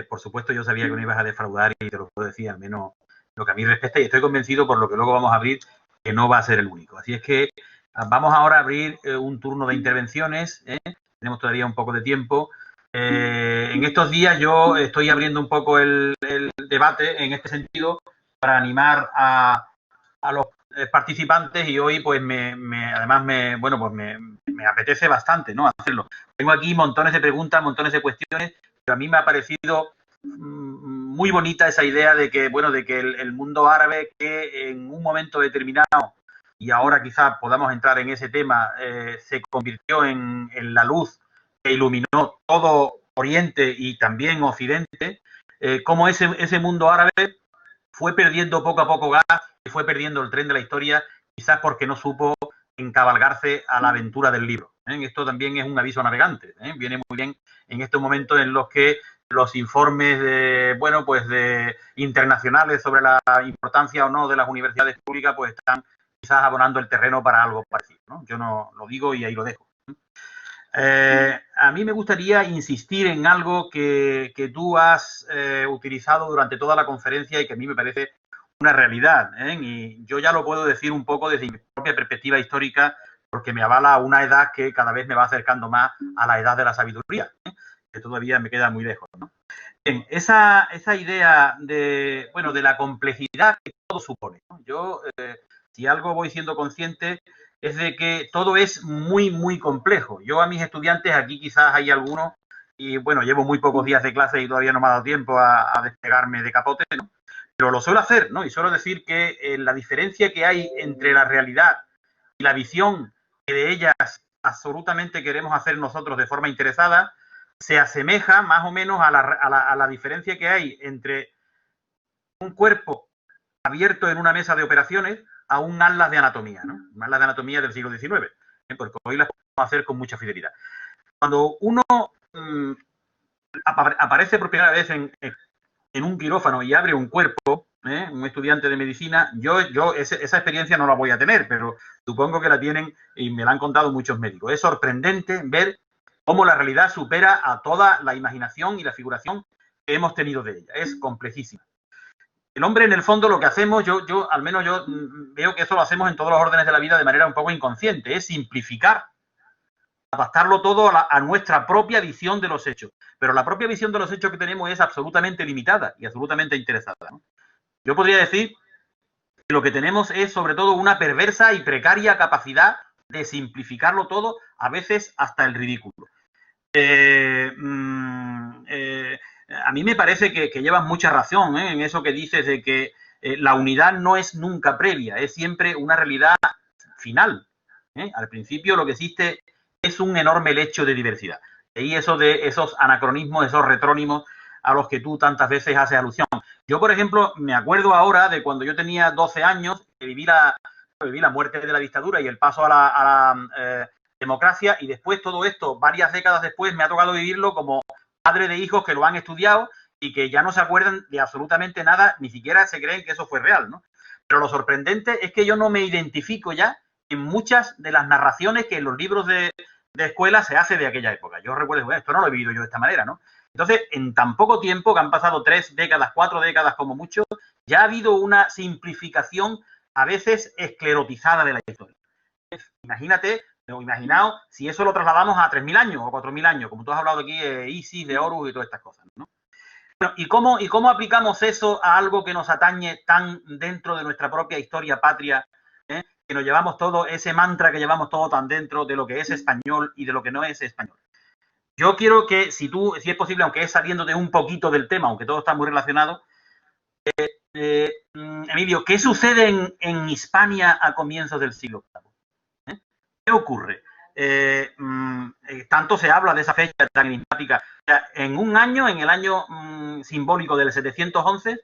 A: Por supuesto, yo sabía que no ibas a defraudar y te lo puedo decir, al menos lo que a mí respecta, y estoy convencido, por lo que luego vamos a abrir, que no va a ser el único. Así es que vamos ahora a abrir un turno de intervenciones. Tenemos todavía un poco de tiempo. En estos días yo estoy abriendo un poco el debate en este sentido para animar a los participantes, y hoy pues además me apetece bastante, ¿no?, hacerlo. Tengo aquí montones de preguntas, montones de cuestiones, pero a mí me ha parecido muy bonita esa idea de que, bueno, de que el mundo árabe, que en un momento determinado, y ahora quizás podamos entrar en ese tema, se convirtió en la luz que iluminó todo Oriente y también Occidente, cómo ese mundo árabe fue perdiendo poco a poco gas y fue perdiendo el tren de la historia, quizás porque no supo encabalgarse a la aventura del libro. Esto también es un aviso a navegantes. Viene muy bien en estos momentos en los que los informes de, bueno, pues de internacionales sobre la importancia o no de las universidades públicas, pues están quizás abonando el terreno para algo parecido, ¿no? Yo no lo digo y ahí lo dejo. A mí me gustaría insistir en algo que tú has utilizado durante toda la conferencia y que a mí me parece una realidad, y yo ya lo puedo decir un poco desde mi propia perspectiva histórica, porque me avala una edad que cada vez me va acercando más a la edad de la sabiduría, que todavía me queda muy lejos, ¿no? Bien, esa idea de, bueno, de la complejidad que todo supone, ¿no? Yo, si algo voy siendo consciente, es de que todo es muy, muy complejo. Yo a mis estudiantes, aquí quizás hay algunos, y bueno, llevo muy pocos días de clase y todavía no me ha dado tiempo a despegarme de capote, ¿no? Pero lo suelo hacer, ¿no? Y suelo decir que la diferencia que hay entre la realidad y la visión que de ellas absolutamente queremos hacer nosotros de forma interesada, se asemeja más o menos a la diferencia que hay entre un cuerpo abierto en una mesa de operaciones a un atlas de anatomía, ¿no? Un atlas de anatomía del siglo XIX, porque hoy las podemos hacer con mucha fidelidad. Cuando uno aparece por primera vez en un quirófano y abre un cuerpo, un estudiante de medicina, yo esa experiencia no la voy a tener, pero supongo que la tienen y me la han contado muchos médicos. Es sorprendente ver cómo la realidad supera a toda la imaginación y la figuración que hemos tenido de ella. Es complejísima. El hombre, en el fondo, lo que hacemos, al menos yo veo que eso lo hacemos en todos los órdenes de la vida de manera un poco inconsciente, es simplificar, adaptarlo todo a nuestra propia visión de los hechos. Pero la propia visión de los hechos que tenemos es absolutamente limitada y absolutamente interesada, ¿no? Yo podría decir que lo que tenemos es, sobre todo, una perversa y precaria capacidad de simplificarlo todo, a veces hasta el ridículo. A mí me parece que llevas mucha razón, en eso que dices de que la unidad no es nunca previa, es siempre una realidad final. Al principio lo que existe es un enorme lecho de diversidad. Y eso de esos anacronismos, esos retrónimos a los que tú tantas veces haces alusión. Yo, por ejemplo, me acuerdo ahora de cuando yo tenía 12 años, que viví la muerte de la dictadura y el paso a la democracia, y después todo esto, varias décadas después, me ha tocado vivirlo como padre de hijos que lo han estudiado y que ya no se acuerdan de absolutamente nada, ni siquiera se creen que eso fue real, ¿no? Pero lo sorprendente es que yo no me identifico ya en muchas de las narraciones que en los libros de escuela se hace de aquella época. Yo recuerdo, bueno, esto no lo he vivido yo de esta manera, ¿no? Entonces, en tan poco tiempo, que han pasado 3 décadas, 4 décadas como mucho, ya ha habido una simplificación a veces esclerotizada de la historia. Imagínate, o imaginaos, si eso lo trasladamos a 3.000 años o 4.000 años, como tú has hablado aquí, Isis, de Horus y todas estas cosas, ¿no? Bueno, ¿y cómo aplicamos eso a algo que nos atañe tan dentro de nuestra propia historia patria, que nos llevamos todo, ese mantra que llevamos todo tan dentro de lo que es español y de lo que no es español? Yo quiero que, si es posible, aunque es saliéndote un poquito del tema, aunque todo está muy relacionado, Emilio, ¿qué sucede en Hispania a comienzos del siglo VIII? ¿Qué ocurre? Tanto se habla de esa fecha tan enigmática. En un año, en el año simbólico del 711,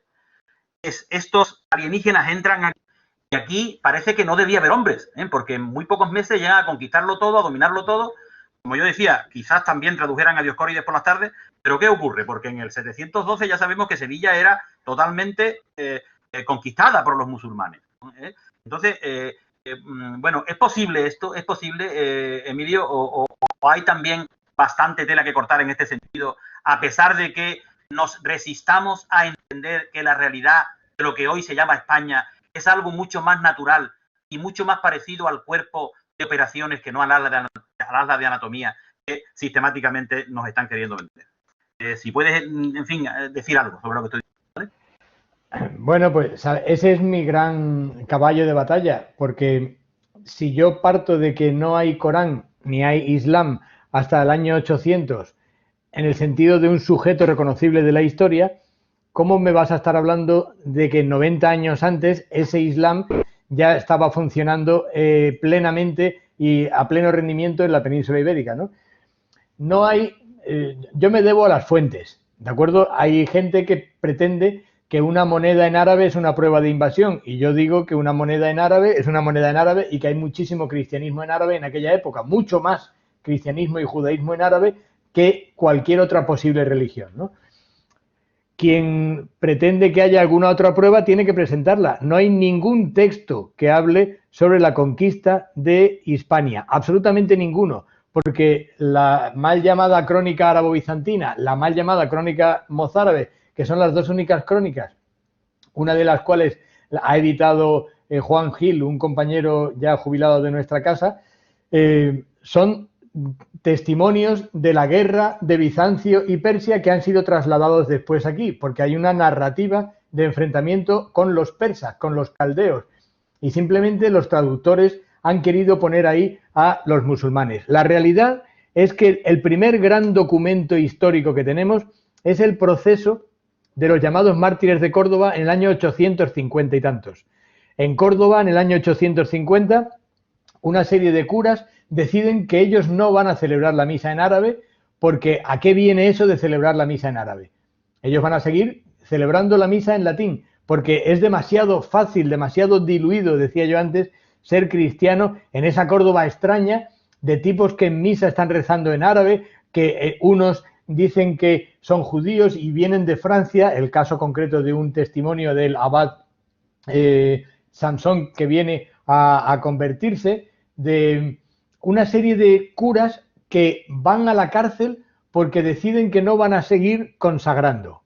A: estos alienígenas entran aquí, y aquí parece que no debía haber hombres, porque en muy pocos meses llegan a conquistarlo todo, a dominarlo todo. Como yo decía, quizás también tradujeran a Dioscórides por las tardes, pero ¿qué ocurre? Porque en el 712 ya sabemos que Sevilla era totalmente conquistada por los musulmanes. Entonces, bueno, ¿es posible esto? ¿Es posible, Emilio? ¿O hay también bastante tela que cortar en este sentido, a pesar de que nos resistamos a entender que la realidad de lo que hoy se llama España es algo mucho más natural y mucho más parecido al cuerpo de operaciones que no al ala de anatomía que sistemáticamente nos están queriendo vender? Si puedes, en fin, decir algo sobre lo que estoy diciendo, ¿vale?
B: Bueno, pues ese es mi gran caballo de batalla, porque si yo parto de que no hay Corán ni hay Islam hasta el año 800, en el sentido de un sujeto reconocible de la historia, ¿cómo me vas a estar hablando de que 90 años antes ese Islam ya estaba funcionando plenamente y a pleno rendimiento en la península ibérica, ¿no? No hay, yo me debo a las fuentes, ¿de acuerdo? Hay gente que pretende que una moneda en árabe es una prueba de invasión y yo digo que una moneda en árabe es una moneda en árabe y que hay muchísimo cristianismo en árabe en aquella época, mucho más cristianismo y judaísmo en árabe que cualquier otra posible religión, ¿no? Quien pretende que haya alguna otra prueba tiene que presentarla. No hay ningún texto que hable sobre la conquista de Hispania, absolutamente ninguno, porque la mal llamada crónica árabo-bizantina, la mal llamada crónica mozárabe, que son las dos únicas crónicas, una de las cuales ha editado Juan Gil, un compañero ya jubilado de nuestra casa, son testimonios de la guerra de Bizancio y Persia que han sido trasladados después aquí, porque hay una narrativa de enfrentamiento con los persas, con los caldeos, y simplemente los traductores han querido poner ahí a los musulmanes. La realidad es que el primer gran documento histórico que tenemos es el proceso de los llamados mártires de Córdoba en el año 850 y tantos. En Córdoba, en el año 850, una serie de curas deciden que ellos no van a celebrar la misa en árabe, porque ¿a qué viene eso de celebrar la misa en árabe? Ellos van a seguir celebrando la misa en latín, porque es demasiado fácil, demasiado diluido, decía yo antes, ser cristiano en esa Córdoba extraña de tipos que en misa están rezando en árabe, que unos dicen que son judíos y vienen de Francia, el caso concreto de un testimonio del abad Samson que viene a convertirse, de una serie de curas que van a la cárcel porque deciden que no van a seguir consagrando.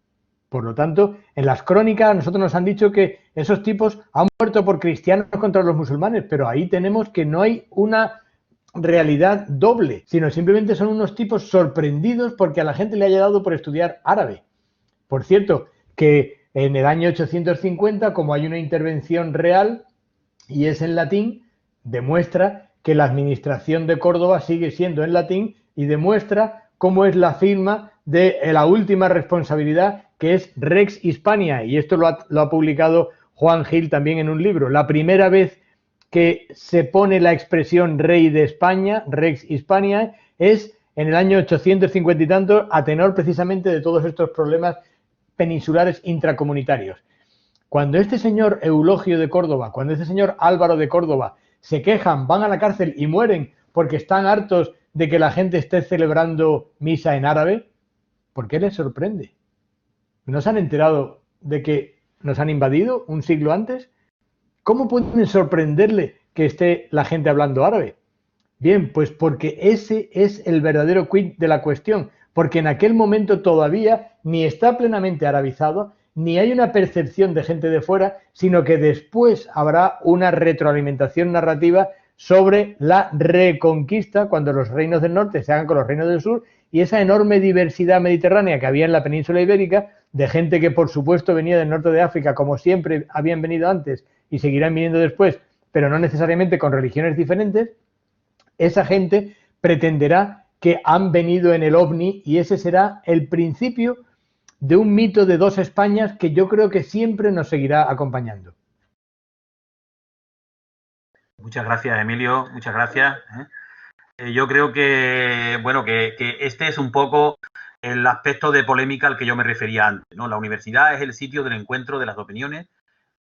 B: Por lo tanto, en las crónicas a nosotros nos han dicho que esos tipos han muerto por cristianos contra los musulmanes, pero ahí tenemos que no hay una realidad doble, sino simplemente son unos tipos sorprendidos porque a la gente le haya dado por estudiar árabe. Por cierto, que en el año 850, como hay una intervención real y es en latín, demuestra que la administración de Córdoba sigue siendo en latín y demuestra cómo es la firma de la última responsabilidad, que es Rex Hispania, y esto lo ha publicado Juan Gil también en un libro. La primera vez que se pone la expresión rey de España, Rex Hispania, es en el año 850 y tanto, a tenor precisamente de todos estos problemas peninsulares intracomunitarios. Cuando este señor Eulogio de Córdoba, cuando este señor Álvaro de Córdoba se quejan, van a la cárcel y mueren porque están hartos de que la gente esté celebrando misa en árabe, ¿por qué les sorprende? ¿No se han enterado de que nos han invadido un siglo antes? ¿Cómo pueden sorprenderle que esté la gente hablando árabe? Bien, pues porque ese es el verdadero quid de la cuestión, porque en aquel momento todavía ni está plenamente arabizado, ni hay una percepción de gente de fuera, sino que después habrá una retroalimentación narrativa sobre la reconquista cuando los reinos del norte se hagan con los reinos del sur y esa enorme diversidad mediterránea que había en la península ibérica, de gente que por supuesto venía del norte de África, como siempre habían venido antes y seguirán viniendo después, pero no necesariamente con religiones diferentes, esa gente pretenderá que han venido en el ovni y ese será el principio de un mito de dos Españas que yo creo que siempre nos seguirá acompañando.
A: Muchas gracias, Emilio, muchas gracias. Yo creo que, bueno, que este es un poco el aspecto de polémica al que yo me refería antes, ¿no? La universidad es el sitio del encuentro de las opiniones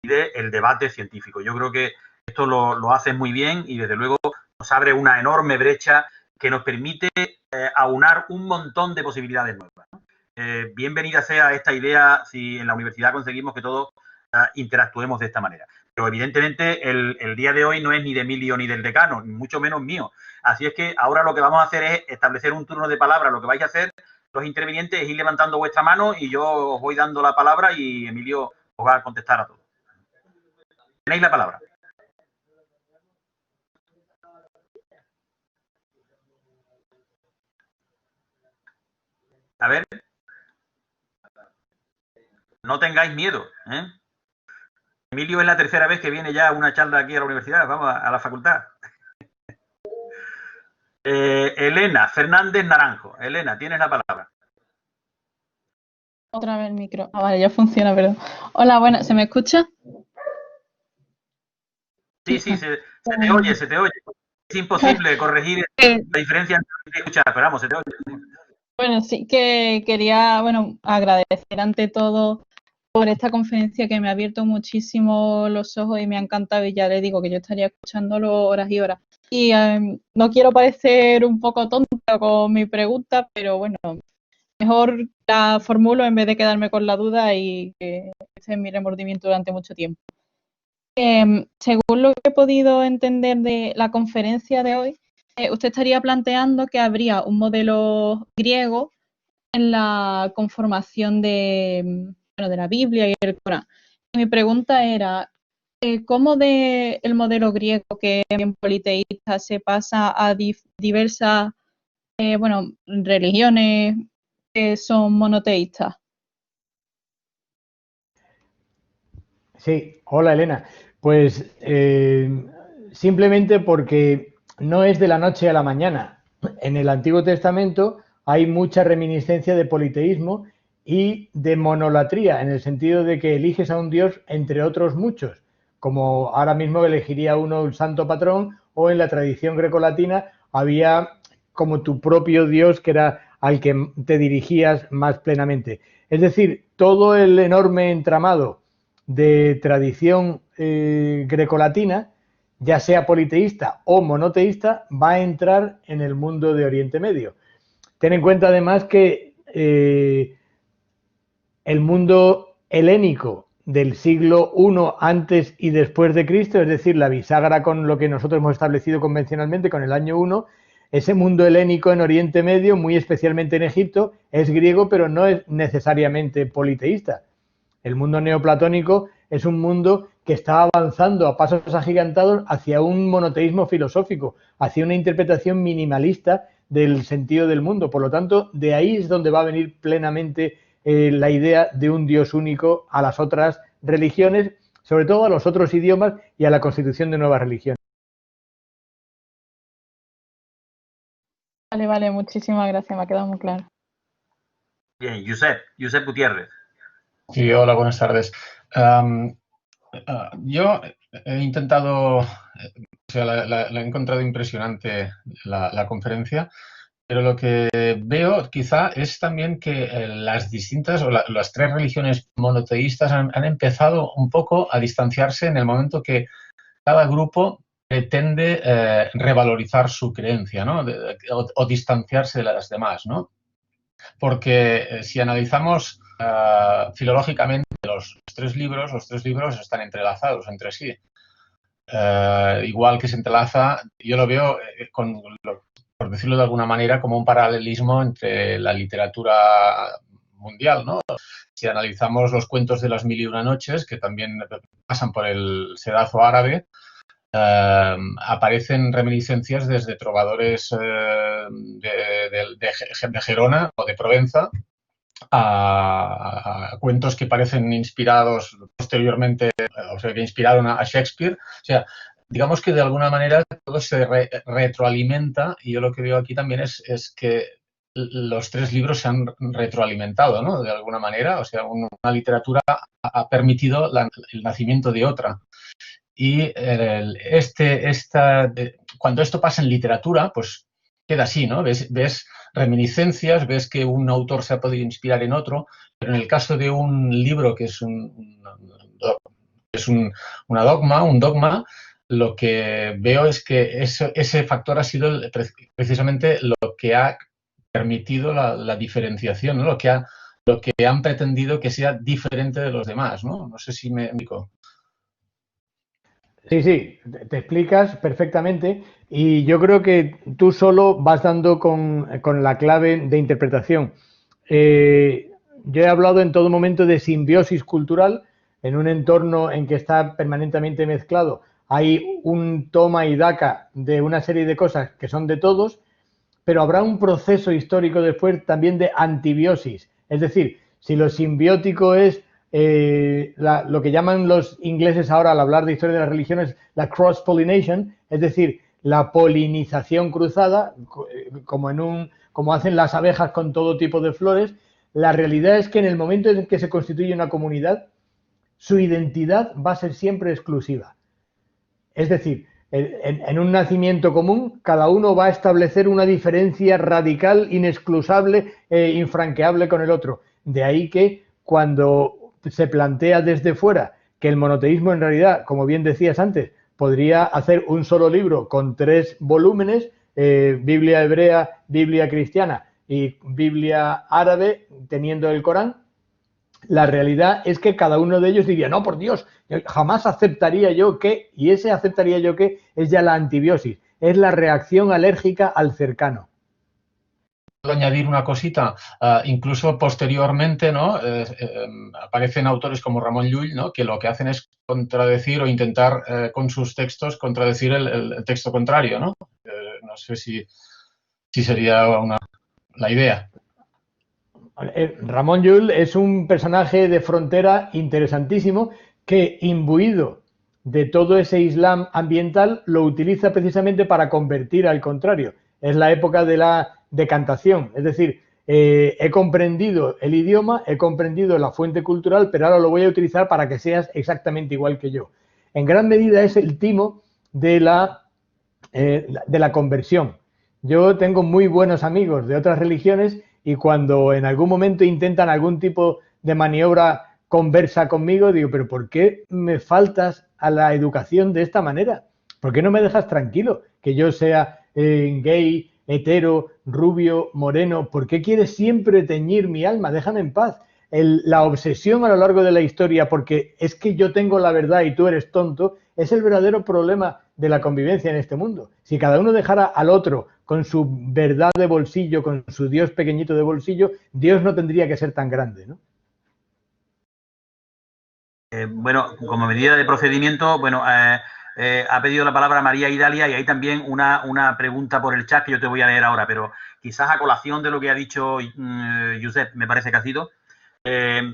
A: y del debate científico. Yo creo que esto lo hace muy bien y desde luego nos abre una enorme brecha que nos permite aunar un montón de posibilidades nuevas, ¿no? Bienvenida sea esta idea si en la universidad conseguimos que todos interactuemos de esta manera. Pero evidentemente el día de hoy no es ni de Emilio ni del decano, ni mucho menos mío. Así es que ahora lo que vamos a hacer es establecer un turno de palabra. Lo que vais a hacer, los intervinientes, es ir levantando vuestra mano y yo os voy dando la palabra y Emilio os va a contestar a todos. Tenéis la palabra. A ver. No tengáis miedo, ¿eh? Emilio es la tercera vez que viene ya a una charla aquí a la universidad, vamos a la facultad. Elena Fernández Naranjo. Elena, tienes la palabra.
C: Otra vez el micro. Ah, vale, ya funciona, perdón. Hola, bueno, ¿se me escucha?
A: Sí, sí, se te oye, se te oye. Es imposible corregir la diferencia entre escuchar, pero vamos, se te oye.
C: Bueno, sí que quería, bueno, agradecer ante todo por esta conferencia que me ha abierto muchísimo los ojos y me ha encantado y ya le digo que yo estaría escuchándolo horas y horas. Y no quiero parecer un poco tonta con mi pregunta, pero bueno, mejor la formulo en vez de quedarme con la duda y que ese es mi remordimiento durante mucho tiempo. Según lo que he podido entender de la conferencia de hoy, usted estaría planteando que habría un modelo griego en la conformación bueno, de la Biblia y el Corán. Y mi pregunta era, ¿cómo de el modelo griego, que es bien politeísta, se pasa a diversas bueno, religiones que son monoteístas?
B: Sí, hola Elena. Pues simplemente porque no es de la noche a la mañana. En el Antiguo Testamento hay mucha reminiscencia de politeísmo y de monolatría, en el sentido de que eliges a un dios entre otros muchos, como ahora mismo elegiría uno un santo patrón, o en la tradición grecolatina había como tu propio dios que era al que te dirigías más plenamente. Es decir, todo el enorme entramado de tradición grecolatina, ya sea politeísta o monoteísta, va a entrar en el mundo de Oriente Medio. Ten en cuenta además que el mundo helénico del siglo I antes y después de Cristo, es decir, la bisagra con lo que nosotros hemos establecido convencionalmente con el año 1, ese mundo helénico en Oriente Medio, muy especialmente en Egipto, es griego, pero no es necesariamente politeísta. El mundo neoplatónico es un mundo que está avanzando a pasos agigantados hacia un monoteísmo filosófico, hacia una interpretación minimalista del sentido del mundo. Por lo tanto, de ahí es donde va a venir plenamente la idea de un Dios único a las otras religiones, sobre todo a los otros idiomas y a la constitución de nuevas religiones.
C: Vale, vale, muchísimas gracias, me ha quedado muy claro.
A: Bien, Josep Gutiérrez.
D: Sí, hola, buenas tardes. Yo he intentado, o sea, la he encontrado impresionante la conferencia, pero lo que veo quizá es también que las distintas o las tres religiones monoteístas han empezado un poco a distanciarse en el momento que cada grupo pretende revalorizar su creencia, ¿no? O distanciarse de las demás, ¿no? Porque si analizamos filológicamente los tres libros están entrelazados entre sí. Igual que se entrelaza, yo lo veo por decirlo de alguna manera, como un paralelismo entre la literatura mundial, ¿no? Si analizamos los cuentos de las mil y una noches, que también pasan por el sedazo árabe, aparecen reminiscencias desde trovadores de Gerona o de Provenza a cuentos que parecen inspirados posteriormente, o sea, que inspiraron a Shakespeare. O sea, digamos que de alguna manera todo se retroalimenta, y yo lo que veo aquí también es que los tres libros se han retroalimentado, ¿no? De alguna manera, o sea, una literatura ha permitido el nacimiento de otra. Y cuando esto pasa en literatura, pues queda así, ¿no? Ves reminiscencias, ves que un autor se ha podido inspirar en otro, pero en el caso de un libro que es un dogma, lo que veo es que ese factor ha sido precisamente lo que ha permitido la diferenciación, ¿no? Lo que han pretendido que sea diferente de los demás, ¿no? No sé si me explico.
B: Sí, sí, te explicas perfectamente y yo creo que tú solo vas dando con la clave de interpretación. Yo he hablado en todo momento de simbiosis cultural en un entorno en que está permanentemente mezclado. Hay un toma y daca de una serie de cosas que son de todos, pero habrá un proceso histórico después también de antibiosis. Es decir, si lo simbiótico es lo que llaman los ingleses ahora al hablar de historia de las religiones, la cross-pollination, es decir, la polinización cruzada, como hacen las abejas con todo tipo de flores, La realidad es que en el momento en que se constituye una comunidad, su identidad va a ser siempre exclusiva. Es decir, en un nacimiento común, cada uno va a establecer una diferencia radical, inexcusable e infranqueable con el otro. De ahí que cuando se plantea desde fuera que el monoteísmo en realidad, como bien decías antes, podría hacer un solo libro con 3 volúmenes, Biblia hebrea, Biblia cristiana y Biblia árabe, teniendo el Corán, la realidad es que cada uno de ellos diría, no, por Dios, jamás aceptaría yo que, y ese aceptaría yo que es ya la antibiosis, es la reacción alérgica al cercano.
D: Puedo añadir una cosita, incluso posteriormente, ¿no? Aparecen autores como Ramon Llull, ¿no? Que lo que hacen es contradecir o intentar con sus textos contradecir el texto contrario, ¿no? No sé si sería la idea.
B: Ramon Llull es un personaje de frontera interesantísimo que, imbuido de todo ese islam ambiental, lo utiliza precisamente para convertir al contrario. Es la época de la decantación, es decir, he comprendido el idioma, he comprendido la fuente cultural, pero ahora lo voy a utilizar para que seas exactamente igual que yo. En gran medida es el timo de la conversión. Yo tengo muy buenos amigos de otras religiones y cuando en algún momento intentan algún tipo de maniobra conversa conmigo, digo, pero ¿por qué me faltas a la educación de esta manera? ¿Por qué no me dejas tranquilo? Que yo sea gay, hetero, rubio, moreno, ¿por qué quieres siempre teñir mi alma? Déjame en paz. La obsesión a lo largo de la historia, porque es que yo tengo la verdad y tú eres tonto, es el verdadero problema de la convivencia en este mundo. Si cada uno dejara al otro con su verdad de bolsillo, con su Dios pequeñito de bolsillo, Dios no tendría que ser tan grande, ¿no?
A: Bueno, como medida de procedimiento, bueno, ha pedido la palabra María Idalia y hay también una pregunta por el chat que yo te voy a leer ahora, pero quizás a colación de lo que ha dicho Josep, me parece que ha sido,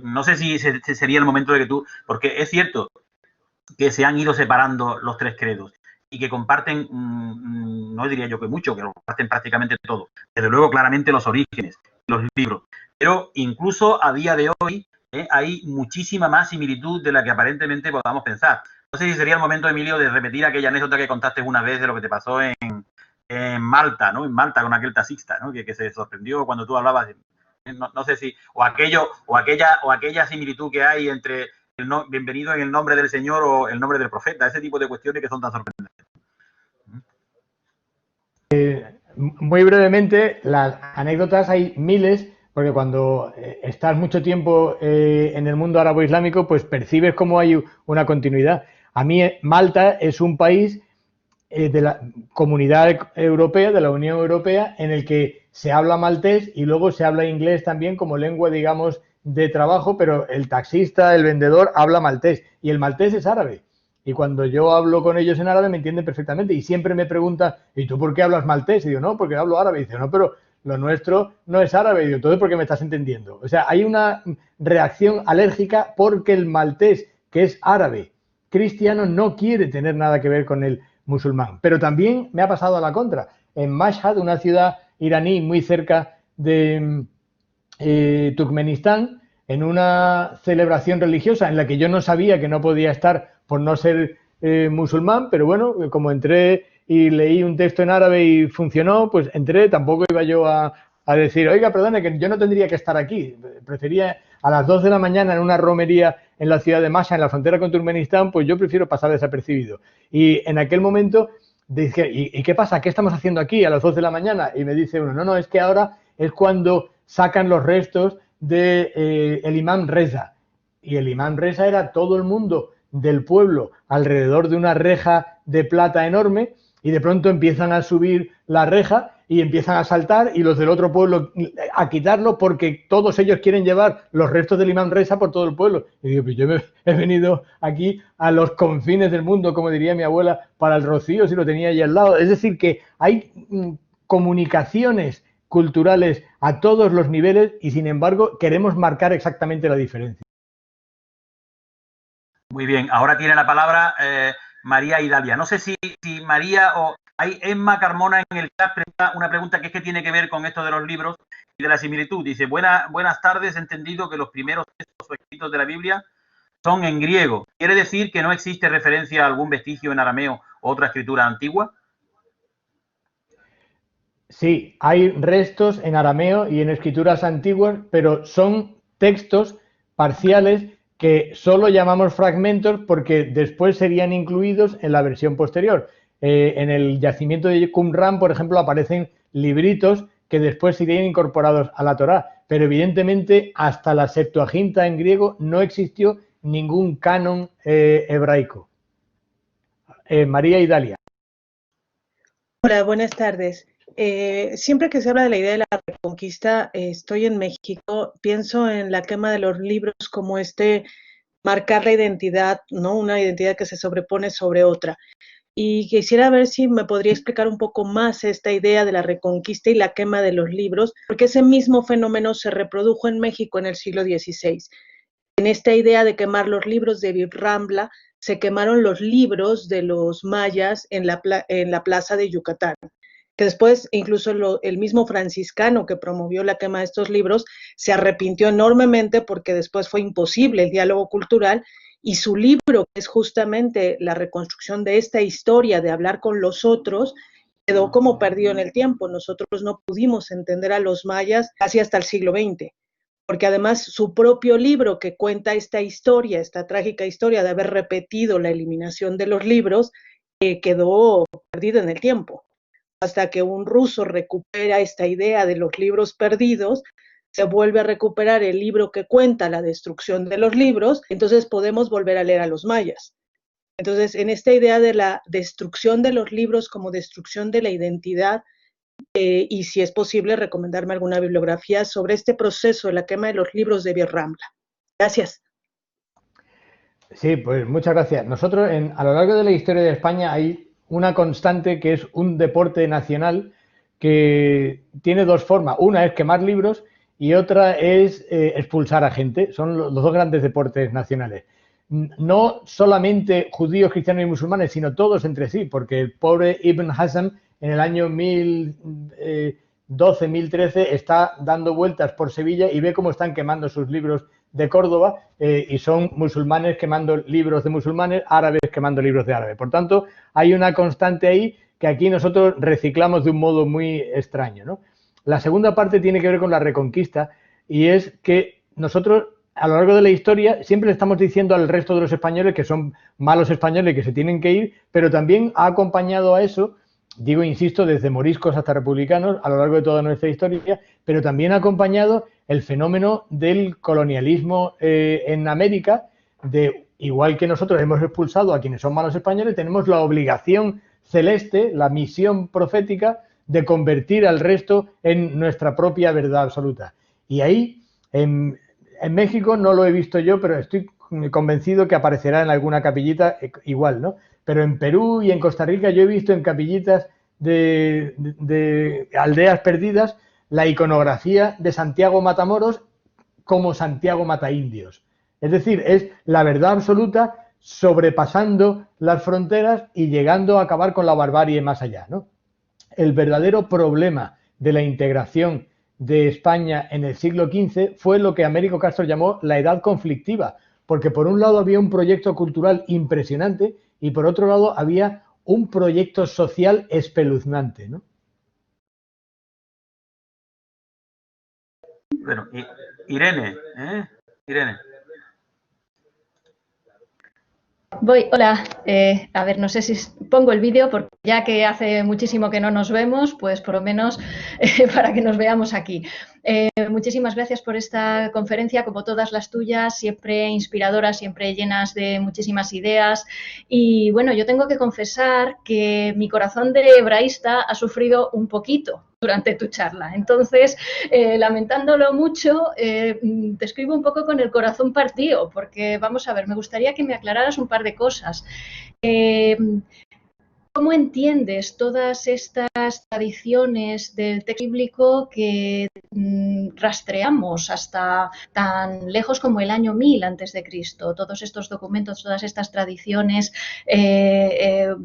A: no sé si sería el momento de que tú, porque es cierto que se han ido separando los 3 credos y que comparten, no diría yo que mucho, que lo comparten prácticamente todo. Desde luego, claramente los orígenes, los libros. Pero incluso a día de hoy hay muchísima más similitud de la que aparentemente podamos pensar. No sé si sería el momento, Emilio, de repetir aquella anécdota que contaste una vez de lo que te pasó en Malta, ¿no? En Malta con aquel taxista, ¿no? Que se sorprendió cuando tú hablabas. No sé si, o aquella similitud que hay entre bienvenido en el nombre del Señor o el nombre del profeta, ese tipo de cuestiones que son tan sorprendentes.
B: Muy brevemente, las anécdotas hay miles, porque cuando estás mucho tiempo en el mundo árabe-islámico, pues percibes cómo hay una continuidad. A mí Malta es un país de la Comunidad Europea, de la Unión Europea, en el que se habla maltés y luego se habla inglés también como lengua, digamos, de trabajo, pero el taxista, el vendedor, habla maltés y el maltés es árabe. Y cuando yo hablo con ellos en árabe me entienden perfectamente y siempre me preguntan, ¿y tú por qué hablas maltés? Y digo, no, porque hablo árabe. Y dice, no, pero lo nuestro no es árabe. Y digo, entonces, ¿por qué me estás entendiendo? O sea, hay una reacción alérgica porque el maltés, que es árabe, cristiano, no quiere tener nada que ver con el musulmán. Pero también me ha pasado a la contra. En Mashhad, una ciudad iraní muy cerca de Turkmenistán, en una celebración religiosa en la que yo no sabía que no podía estar por no ser musulmán, pero bueno, como entré y leí un texto en árabe y funcionó, pues entré, tampoco iba yo a decir, oiga, perdone, que yo no tendría que estar aquí, prefería a las 2 de la mañana en una romería en la ciudad de Masha, en la frontera con Turkmenistán, pues yo prefiero pasar desapercibido. Y en aquel momento dije, ¿y qué pasa? ¿Qué estamos haciendo aquí a las 2 de la mañana? Y me dice uno, no, es que ahora es cuando sacan los restos de el imán Reza. Y el imán Reza era todo el mundo del pueblo alrededor de una reja de plata enorme y de pronto empiezan a subir la reja y empiezan a saltar y los del otro pueblo a quitarlo porque todos ellos quieren llevar los restos del imán Reza por todo el pueblo. Y digo, pues yo he venido aquí a los confines del mundo, como diría mi abuela, para el rocío si lo tenía allí al lado. Es decir, que hay comunicaciones culturales a todos los niveles y sin embargo queremos marcar exactamente la diferencia.
A: Muy bien, ahora tiene la palabra María Idalia. No sé si María o Hay Emma Carmona en el chat, una pregunta que es que tiene que ver con esto de los libros y de la similitud. Dice, buenas tardes, he entendido que los primeros textos o escritos de la Biblia son en griego. ¿Quiere decir que no existe referencia a algún vestigio en arameo o otra escritura antigua?
B: Sí, hay restos en arameo y en escrituras antiguas, pero son textos parciales que solo llamamos fragmentos porque después serían incluidos en la versión posterior. En el yacimiento de Qumran, por ejemplo, aparecen libritos que después serían incorporados a la Torá, pero evidentemente hasta la Septuaginta en griego no existió ningún canon hebraico. María Idalia.
E: Hola, buenas tardes. Siempre que se habla de la idea de la reconquista, estoy en México, pienso en la quema de los libros como marcar la identidad, ¿no? Una identidad que se sobrepone sobre otra. Y quisiera ver si me podría explicar un poco más esta idea de la reconquista y la quema de los libros, porque ese mismo fenómeno se reprodujo en México en el siglo XVI. En esta idea de quemar los libros de Rambla, se quemaron los libros de los mayas en la plaza de Yucatán, que después incluso el mismo franciscano que promovió la quema de estos libros se arrepintió enormemente porque después fue imposible el diálogo cultural y su libro, que es justamente la reconstrucción de esta historia de hablar con los otros, quedó como perdido en el tiempo. Nosotros no pudimos entender a los mayas casi hasta el siglo XX, porque además su propio libro que cuenta esta historia, esta trágica historia de haber repetido la eliminación de los libros, quedó perdido en el tiempo. Hasta que un ruso recupera esta idea de los libros perdidos, se vuelve a recuperar el libro que cuenta la destrucción de los libros, entonces podemos volver a leer a los mayas. Entonces, en esta idea de la destrucción de los libros como destrucción de la identidad, y si es posible, recomendarme alguna bibliografía sobre este proceso de la quema de los libros de Rambla. Gracias.
B: Sí, pues muchas gracias. Nosotros, a lo largo de la historia de España, hay una constante que es un deporte nacional que tiene dos formas. Una es quemar libros y otra es expulsar a gente. Son los dos grandes deportes nacionales. No solamente judíos, cristianos y musulmanes, sino todos entre sí, porque el pobre Ibn Hazm en el año 1012, 1013 está dando vueltas por Sevilla y ve cómo están quemando sus libros de Córdoba y son musulmanes quemando libros de musulmanes, árabes quemando libros de árabes. Por tanto, hay una constante ahí que aquí nosotros reciclamos de un modo muy extraño, ¿no? La segunda parte tiene que ver con la reconquista y es que nosotros a lo largo de la historia siempre le estamos diciendo al resto de los españoles que son malos españoles que se tienen que ir, pero también ha acompañado a eso, digo, insisto, desde moriscos hasta republicanos a lo largo de toda nuestra historia, pero también ha acompañado el fenómeno del colonialismo en América, igual que nosotros hemos expulsado a quienes son malos españoles, tenemos la obligación celeste, la misión profética de convertir al resto en nuestra propia verdad absoluta. Y ahí, en México no lo he visto yo, pero estoy convencido que aparecerá en alguna capillita igual, ¿no? Pero en Perú y en Costa Rica yo he visto en capillitas de aldeas perdidas la iconografía de Santiago Matamoros como Santiago Mataindios. Es decir, es la verdad absoluta sobrepasando las fronteras y llegando a acabar con la barbarie más allá, ¿no? El verdadero problema de la integración de España en el siglo XV fue lo que Américo Castro llamó la edad conflictiva, porque por un lado había un proyecto cultural impresionante y por otro lado había un proyecto social espeluznante, ¿no?
A: Bueno, Irene, Irene.
F: Hola, a ver, no sé si pongo el vídeo, porque ya que hace muchísimo que no nos vemos, pues por lo menos para que nos veamos aquí. Muchísimas gracias por esta conferencia, como todas las tuyas, siempre inspiradoras, siempre llenas de muchísimas ideas. Y bueno, yo tengo que confesar que mi corazón de hebraísta ha sufrido un poquito durante tu charla. Entonces, lamentándolo mucho, te escribo un poco con el corazón partido, porque vamos a ver, me gustaría que me aclararas un par de cosas. ¿cómo entiendes todas estas tradiciones del texto bíblico que rastreamos hasta tan lejos como el año 1000 antes de Cristo? Todos estos documentos, todas estas tradiciones, que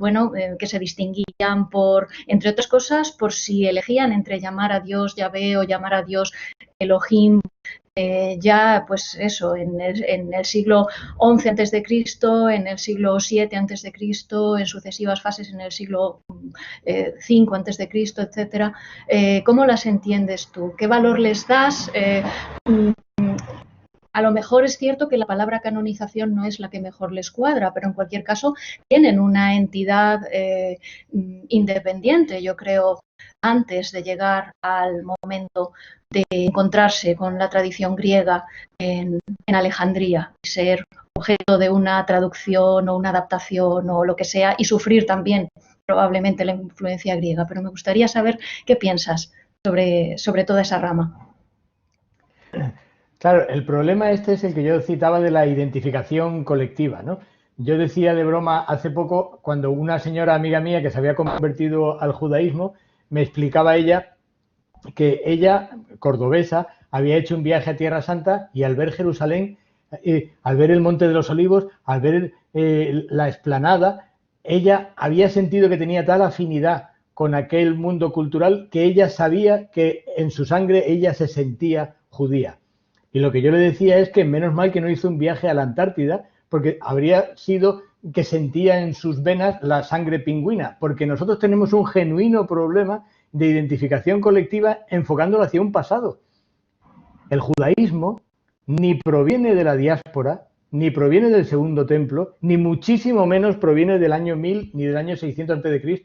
F: se distinguían por, entre otras cosas, por si elegían entre llamar a Dios Yahvé o llamar a Dios Elohim. Ya, pues eso, en el siglo XI antes de Cristo, en el siglo VII antes de Cristo, en sucesivas fases en el siglo V antes de Cristo, etcétera. ¿Cómo las entiendes tú? ¿Qué valor les das? A lo mejor es cierto que la palabra canonización no es la que mejor les cuadra, pero en cualquier caso tienen una entidad independiente, yo creo, antes de llegar al momento de encontrarse con la tradición griega en Alejandría y ser objeto de una traducción o una adaptación o lo que sea y sufrir también probablemente la influencia griega. Pero me gustaría saber qué piensas sobre toda esa rama.
B: Claro, el problema este es el que yo citaba de la identificación colectiva, ¿no? Yo decía de broma hace poco, cuando una señora amiga mía que se había convertido al judaísmo, me explicaba ella que ella, cordobesa, había hecho un viaje a Tierra Santa y al ver Jerusalén, al ver el Monte de los Olivos, al ver la explanada, ella había sentido que tenía tal afinidad con aquel mundo cultural que ella sabía que en su sangre ella se sentía judía. Y lo que yo le decía es que menos mal que no hizo un viaje a la Antártida, porque habría sido que sentía en sus venas la sangre pingüina, porque nosotros tenemos un genuino problema de identificación colectiva enfocándolo hacia un pasado. El judaísmo ni proviene de la diáspora, ni proviene del Segundo Templo, ni muchísimo menos proviene del año 1000 ni del año 600 a.C.,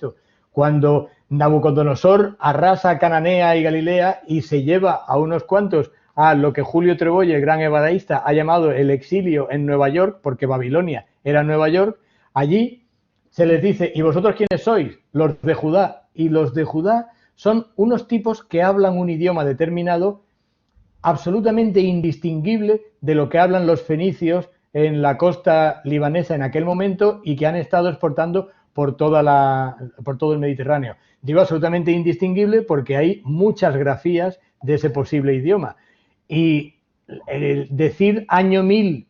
B: cuando Nabucodonosor arrasa Cananea y Galilea y se lleva a unos cuantos a lo que Julio Treboy, el gran hebreísta, ha llamado el exilio en Nueva York, porque Babilonia era Nueva York. Allí se les dice, ¿y vosotros quiénes sois? Los de Judá. Y los de Judá son unos tipos que hablan un idioma determinado absolutamente indistinguible de lo que hablan los fenicios en la costa libanesa en aquel momento y que han estado exportando por todo el Mediterráneo. Digo absolutamente indistinguible porque hay muchas grafías de ese posible idioma. Y el decir año 1000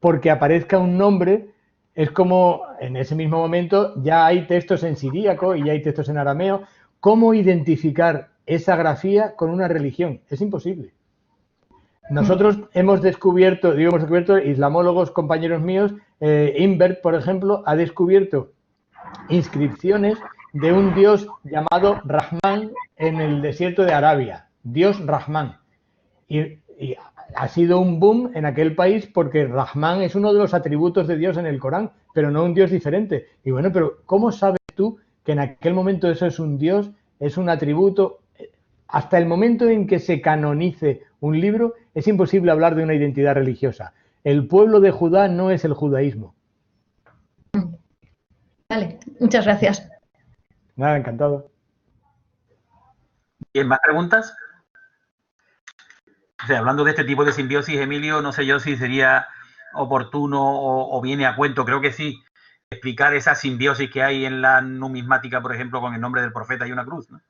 B: porque aparezca un nombre es como en ese mismo momento ya hay textos en siríaco y ya hay textos en arameo. ¿Cómo identificar esa grafía con una religión? Es imposible. Nosotros hemos descubierto, islamólogos, compañeros míos, Invert, por ejemplo, ha descubierto inscripciones de un dios llamado Rahman en el desierto de Arabia, Dios Rahman. Y ha sido un boom en aquel país porque Rahman es uno de los atributos de Dios en el Corán, pero no un Dios diferente. Y bueno, pero ¿cómo sabes tú que en aquel momento eso es un Dios, es un atributo? Hasta el momento en que se canonice un libro, es imposible hablar de una identidad religiosa. El pueblo de Judá no es el judaísmo.
F: Vale, muchas gracias.
B: Nada, encantado.
A: ¿Tienes más preguntas? O sea, hablando de este tipo de simbiosis, Emilio, no sé yo si sería oportuno o viene a cuento, creo que sí, explicar esa simbiosis que hay en la numismática, por ejemplo, con el nombre del profeta y una cruz, ¿no?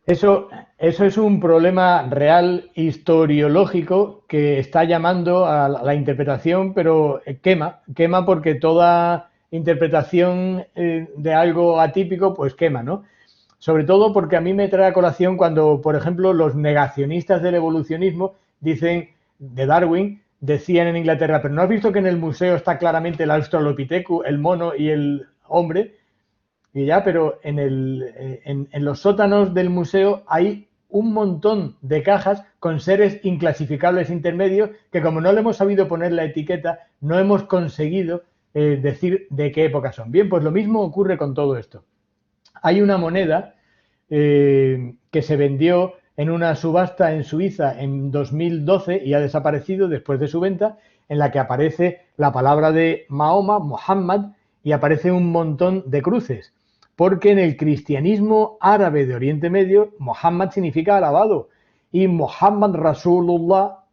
B: Eso es un problema real historiológico que está llamando a la interpretación, pero quema porque toda interpretación de algo atípico, pues quema, ¿no? Sobre todo porque a mí me trae a colación cuando, por ejemplo, los negacionistas del evolucionismo dicen, de Darwin, decían en Inglaterra, pero ¿no has visto que en el museo está claramente el Australopithecus, el mono y el hombre? Y ya, pero en los sótanos del museo hay un montón de cajas con seres inclasificables intermedios que, como no le hemos sabido poner la etiqueta, no hemos conseguido decir de qué época son. Bien, pues lo mismo ocurre con todo esto. Hay una moneda que se vendió en una subasta en Suiza en 2012 y ha desaparecido después de su venta, en la que aparece la palabra de Mahoma, Muhammad, y aparece un montón de cruces. Porque en el cristianismo árabe de Oriente Medio, Muhammad significa alabado. Y Muhammad Rasulullah,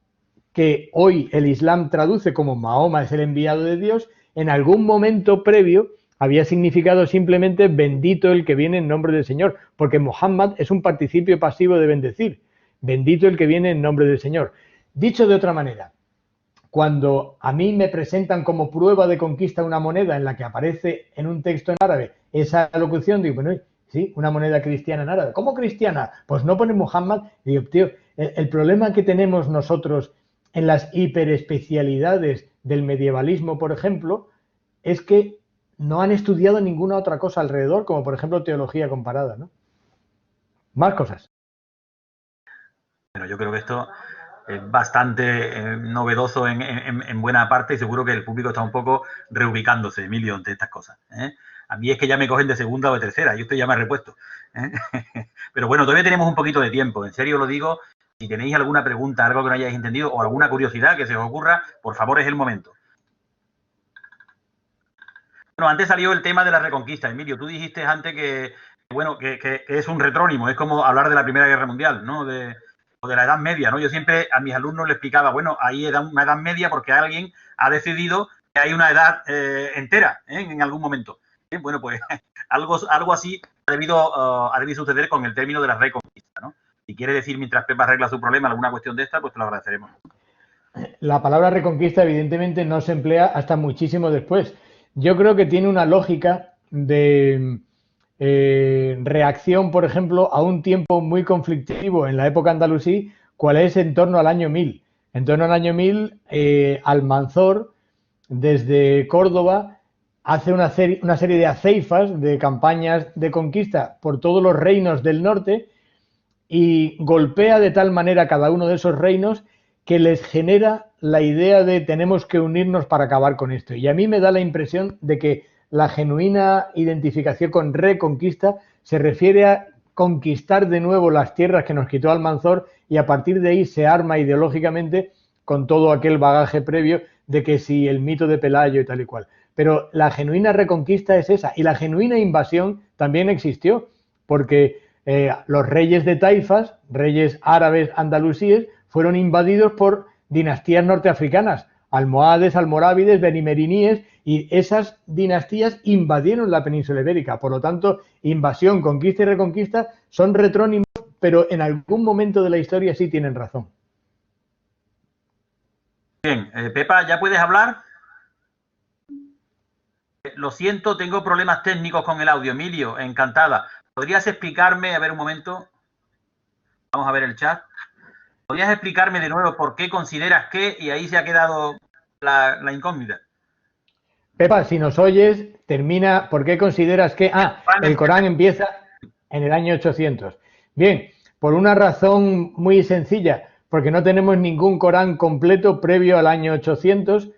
B: que hoy el Islam traduce como Mahoma es el enviado de Dios, en algún momento previo había significado simplemente bendito el que viene en nombre del Señor, porque Muhammad es un participio pasivo de bendecir, bendito el que viene en nombre del Señor. Dicho de otra manera, cuando a mí me presentan como prueba de conquista una moneda en la que aparece en un texto en árabe esa locución, digo, bueno, sí, una moneda cristiana en árabe. ¿Cómo cristiana? Pues no pone Muhammad. Y digo, tío, el problema que tenemos nosotros en las hiperespecialidades del medievalismo, por ejemplo, es que no han estudiado ninguna otra cosa alrededor, como por ejemplo teología comparada, ¿no? Más cosas.
A: Bueno, yo creo que esto es bastante novedoso en buena parte y seguro que el público está un poco reubicándose, Emilio, ante estas cosas, ¿eh? A mí es que ya me cogen de segunda o de tercera, y usted ya me ha repuesto, ¿eh? Pero bueno, todavía tenemos un poquito de tiempo, en serio lo digo. Si tenéis alguna pregunta, algo que no hayáis entendido o alguna curiosidad que se os ocurra, por favor, es el momento. Bueno, antes salió el tema de la Reconquista. Emilio, tú dijiste antes que es un retrónimo, es como hablar de la Primera Guerra Mundial, ¿no? O de la Edad Media, ¿no? Yo siempre a mis alumnos les explicaba, bueno, hay una Edad Media porque alguien ha decidido que hay una edad entera, en algún momento. Bueno, pues algo así ha debido suceder con el término de la Reconquista, ¿no? Si quiere decir, mientras Pepa arregla su problema, alguna cuestión de esta, pues te lo agradeceremos.
B: La palabra reconquista evidentemente no se emplea hasta muchísimo después. Yo creo que tiene una lógica de reacción, por ejemplo, a un tiempo muy conflictivo en la época andalusí, cual es en torno al año 1000. En torno al año 1000, Almanzor, desde Córdoba, hace una serie de aceifas, de campañas de conquista por todos los reinos del norte y golpea de tal manera cada uno de esos reinos que les genera la idea de tenemos que unirnos para acabar con esto. Y a mí me da la impresión de que la genuina identificación con reconquista se refiere a conquistar de nuevo las tierras que nos quitó Almanzor y a partir de ahí se arma ideológicamente con todo aquel bagaje previo de que si el mito de Pelayo y tal y cual. Pero la genuina reconquista es esa. Y la genuina invasión también existió, porque los reyes de Taifas, reyes árabes andalusíes, fueron invadidos por dinastías norteafricanas, almohades, almorávides, benimeriníes, y esas dinastías invadieron la península ibérica. Por lo tanto, invasión, conquista y reconquista son retrónimos, pero en algún momento de la historia sí tienen razón.
A: Bien, Pepa, ¿ya puedes hablar? Lo siento, tengo problemas técnicos con el audio. Emilio, encantada. ¿Podrías explicarme, a ver un momento? Vamos a ver el chat. ¿Podrías explicarme de nuevo por qué consideras que, y ahí se ha quedado la incógnita?
B: Pepa, si nos oyes, termina, ¿por qué consideras que? El Corán empieza en el año 800. Bien, por una razón muy sencilla, porque no tenemos ningún Corán completo previo al año 800,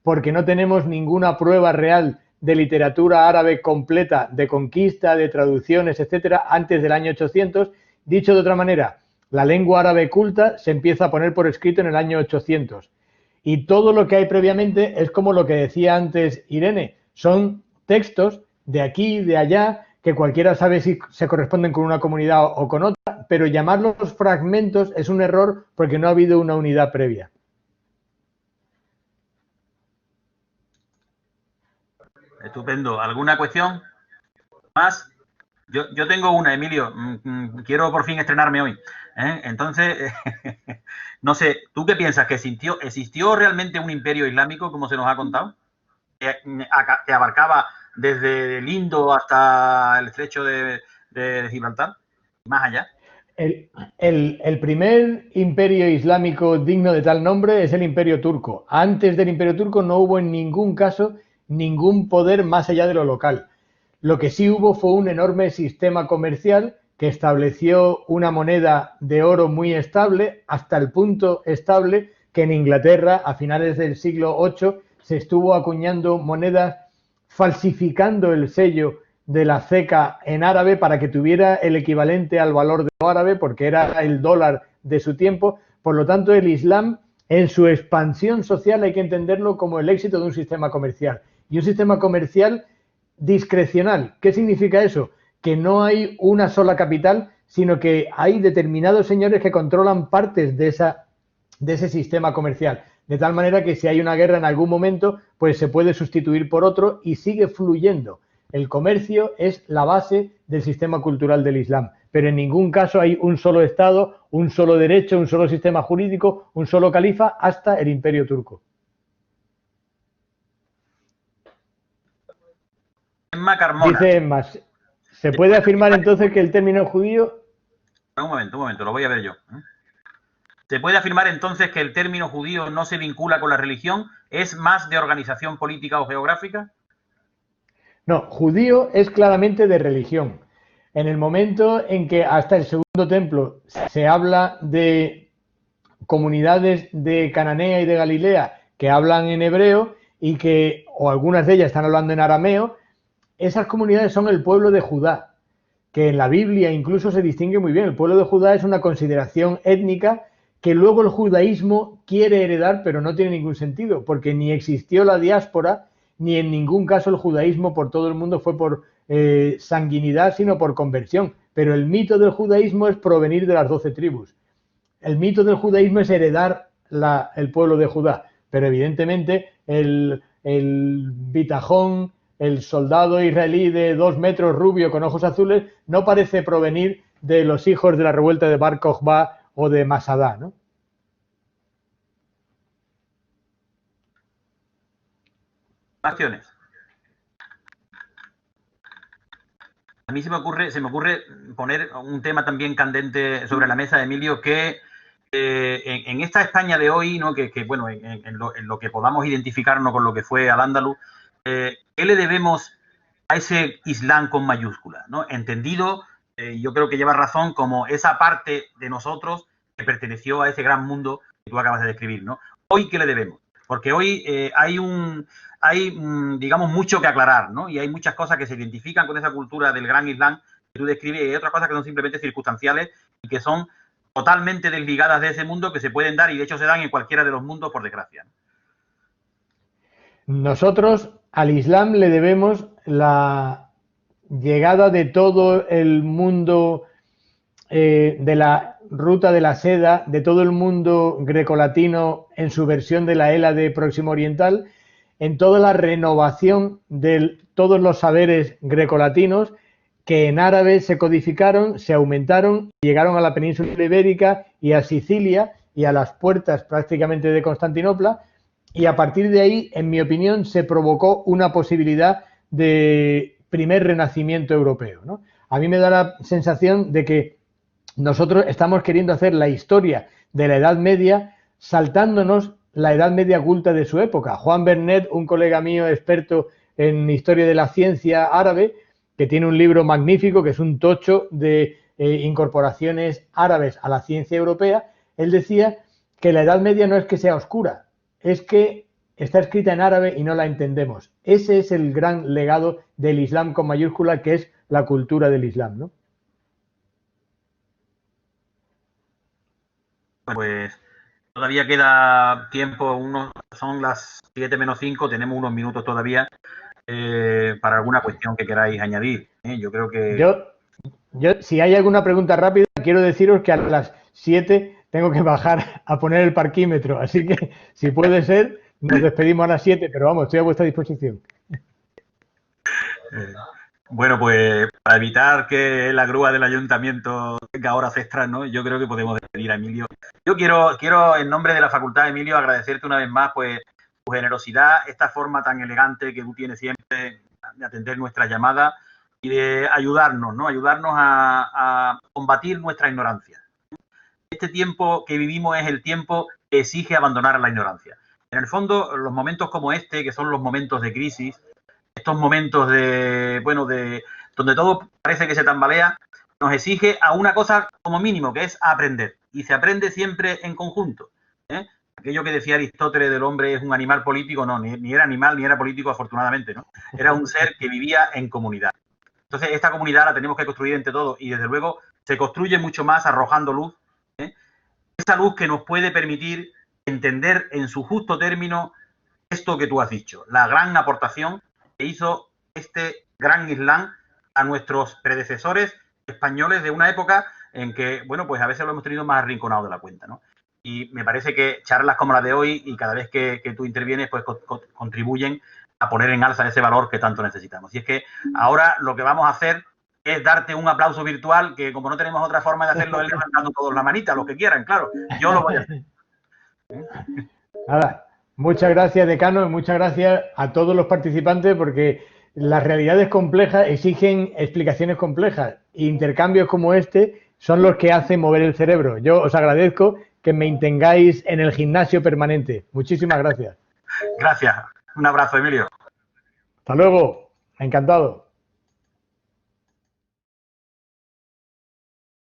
B: porque no tenemos ninguna prueba real de literatura árabe completa, de conquista, de traducciones, etcétera, antes del año 800. Dicho de otra manera, la lengua árabe culta se empieza a poner por escrito en el año 800. Y todo lo que hay previamente es como lo que decía antes Irene, son textos de aquí y de allá que cualquiera sabe si se corresponden con una comunidad o con otra, pero llamarlos fragmentos es un error porque no ha habido una unidad previa.
A: Estupendo. ¿Alguna cuestión más? Yo tengo una, Emilio. Quiero por fin estrenarme hoy. Entonces, no sé, ¿tú qué piensas? ¿Que existió realmente un imperio islámico, como se nos ha contado? Que abarcaba desde el Indo hasta el estrecho de Gibraltar, más allá.
B: El primer imperio islámico digno de tal nombre es el Imperio Turco. Antes del Imperio Turco no hubo en ningún caso ningún poder más allá de lo local. Lo que sí hubo fue un enorme sistema comercial que estableció una moneda de oro muy estable, hasta el punto estable que en Inglaterra, a finales del siglo VIII, se estuvo acuñando monedas falsificando el sello de la ceca en árabe para que tuviera el equivalente al valor de lo árabe, porque era el dólar de su tiempo. Por lo tanto, el Islam, en su expansión social, hay que entenderlo como el éxito de un sistema comercial. Y un sistema comercial discrecional. ¿Qué significa eso? Que no hay una sola capital, sino que hay determinados señores que controlan partes de ese sistema comercial. De tal manera que si hay una guerra en algún momento, pues se puede sustituir por otro y sigue fluyendo. El comercio es la base del sistema cultural del Islam, pero en ningún caso hay un solo Estado, un solo derecho, un solo sistema jurídico, un solo califa hasta el Imperio turco.
A: Emma Carmona.
B: Dice Emma, ¿se puede afirmar entonces que el término judío...
A: Un momento, lo voy a ver yo. ¿Se puede afirmar entonces que el término judío no se vincula con la religión? ¿Es más de organización política o geográfica?
B: No, judío es claramente de religión. En el momento en que hasta el segundo templo se habla de comunidades de Cananea y de Galilea que hablan en hebreo y que, o algunas de ellas están hablando en arameo, esas comunidades son el pueblo de Judá, que en la Biblia incluso se distingue muy bien. El pueblo de Judá es una consideración étnica que luego el judaísmo quiere heredar, pero no tiene ningún sentido, porque ni existió la diáspora, ni en ningún caso el judaísmo por todo el mundo fue por sanguinidad, sino por conversión. Pero el mito del judaísmo es provenir de las 12 tribus. El mito del judaísmo es heredar el pueblo de Judá, pero evidentemente el bitajón, el soldado israelí de 2 metros rubio con ojos azules, no parece provenir de los hijos de la revuelta de Bar Kokhba o de Masada, ¿no?
A: Acciones. A mí se me ocurre poner un tema también candente sobre la mesa, Emilio, que en esta España de hoy, ¿no? Bueno, en lo que podamos identificarnos con lo que fue Al-Ándalus, ¿qué le debemos a ese Islam con mayúsculas, ¿no? Entendido, yo creo que lleva razón, como esa parte de nosotros que perteneció a ese gran mundo que tú acabas de describir, ¿no? Hoy, ¿qué le debemos? Porque hoy hay, digamos, mucho que aclarar, ¿no? Y hay muchas cosas que se identifican con esa cultura del gran Islam que tú describes, y hay otras cosas que son simplemente circunstanciales y que son totalmente desligadas de ese mundo, que se pueden dar, y de hecho se dan en cualquiera de los mundos, por desgracia, ¿no?
B: Nosotros al Islam le debemos la llegada de todo el mundo de la ruta de la seda, de todo el mundo grecolatino en su versión de la Hélade Próximo Oriental, en toda la renovación de todos los saberes grecolatinos que en árabe se codificaron, se aumentaron, llegaron a la península ibérica y a Sicilia y a las puertas prácticamente de Constantinopla, y a partir de ahí, en mi opinión, se provocó una posibilidad de primer renacimiento europeo, ¿no? A mí me da la sensación de que nosotros estamos queriendo hacer la historia de la Edad Media saltándonos la Edad Media culta de su época. Juan Bernet, un colega mío experto en historia de la ciencia árabe, que tiene un libro magnífico, que es un tocho de incorporaciones árabes a la ciencia europea, él decía que la Edad Media no es que sea oscura, es que está escrita en árabe y no la entendemos. Ese es el gran legado del Islam con mayúscula, que es la cultura del Islam, ¿no?
A: Pues todavía queda tiempo, son las 7 menos 5, tenemos unos minutos todavía para alguna cuestión que queráis añadir. Yo creo que...
B: Yo, si hay alguna pregunta rápida, quiero deciros que a las 7 tengo que bajar a poner el parquímetro, así que si puede ser, nos despedimos a las 7, pero vamos, estoy a vuestra disposición.
A: Bueno, pues para evitar que la grúa del ayuntamiento tenga horas extras, ¿no? Yo creo que podemos despedir a Emilio. Yo quiero en nombre de la facultad, Emilio, agradecerte una vez más pues tu generosidad, esta forma tan elegante que tú tienes siempre de atender nuestra llamada y de ayudarnos, ¿no? Ayudarnos a combatir nuestra ignorancia. Este tiempo que vivimos es el tiempo que exige abandonar la ignorancia. En el fondo, los momentos como este, que son los momentos de crisis, estos momentos donde todo parece que se tambalea, nos exige a una cosa como mínimo, que es aprender. Y se aprende siempre en conjunto, ¿eh? Aquello que decía Aristóteles del hombre es un animal político, no, ni era animal ni era político, afortunadamente, ¿no? Era un ser que vivía en comunidad. Entonces, esta comunidad la tenemos que construir entre todos y, desde luego, se construye mucho más arrojando luz, ¿eh? Esa luz que nos puede permitir entender en su justo término esto que tú has dicho, la gran aportación que hizo este gran Islam a nuestros predecesores españoles de una época en que, bueno, pues a veces lo hemos tenido más arrinconado de la cuenta, ¿no? Y me parece que charlas como la de hoy y cada vez que tú intervienes, pues contribuyen a poner en alza ese valor que tanto necesitamos. Y es que ahora lo que vamos a hacer es darte un aplauso virtual, que como no tenemos otra forma de hacerlo, es levantando todos la manita, los que quieran, claro. Yo lo voy a hacer.
B: Nada, muchas gracias, decano, y muchas gracias a todos los participantes, porque las realidades complejas exigen explicaciones complejas, e intercambios como este son los que hacen mover el cerebro. Yo os agradezco que me mantengáis en el gimnasio permanente. Muchísimas gracias.
A: Gracias. Un abrazo, Emilio.
B: Hasta luego. Encantado.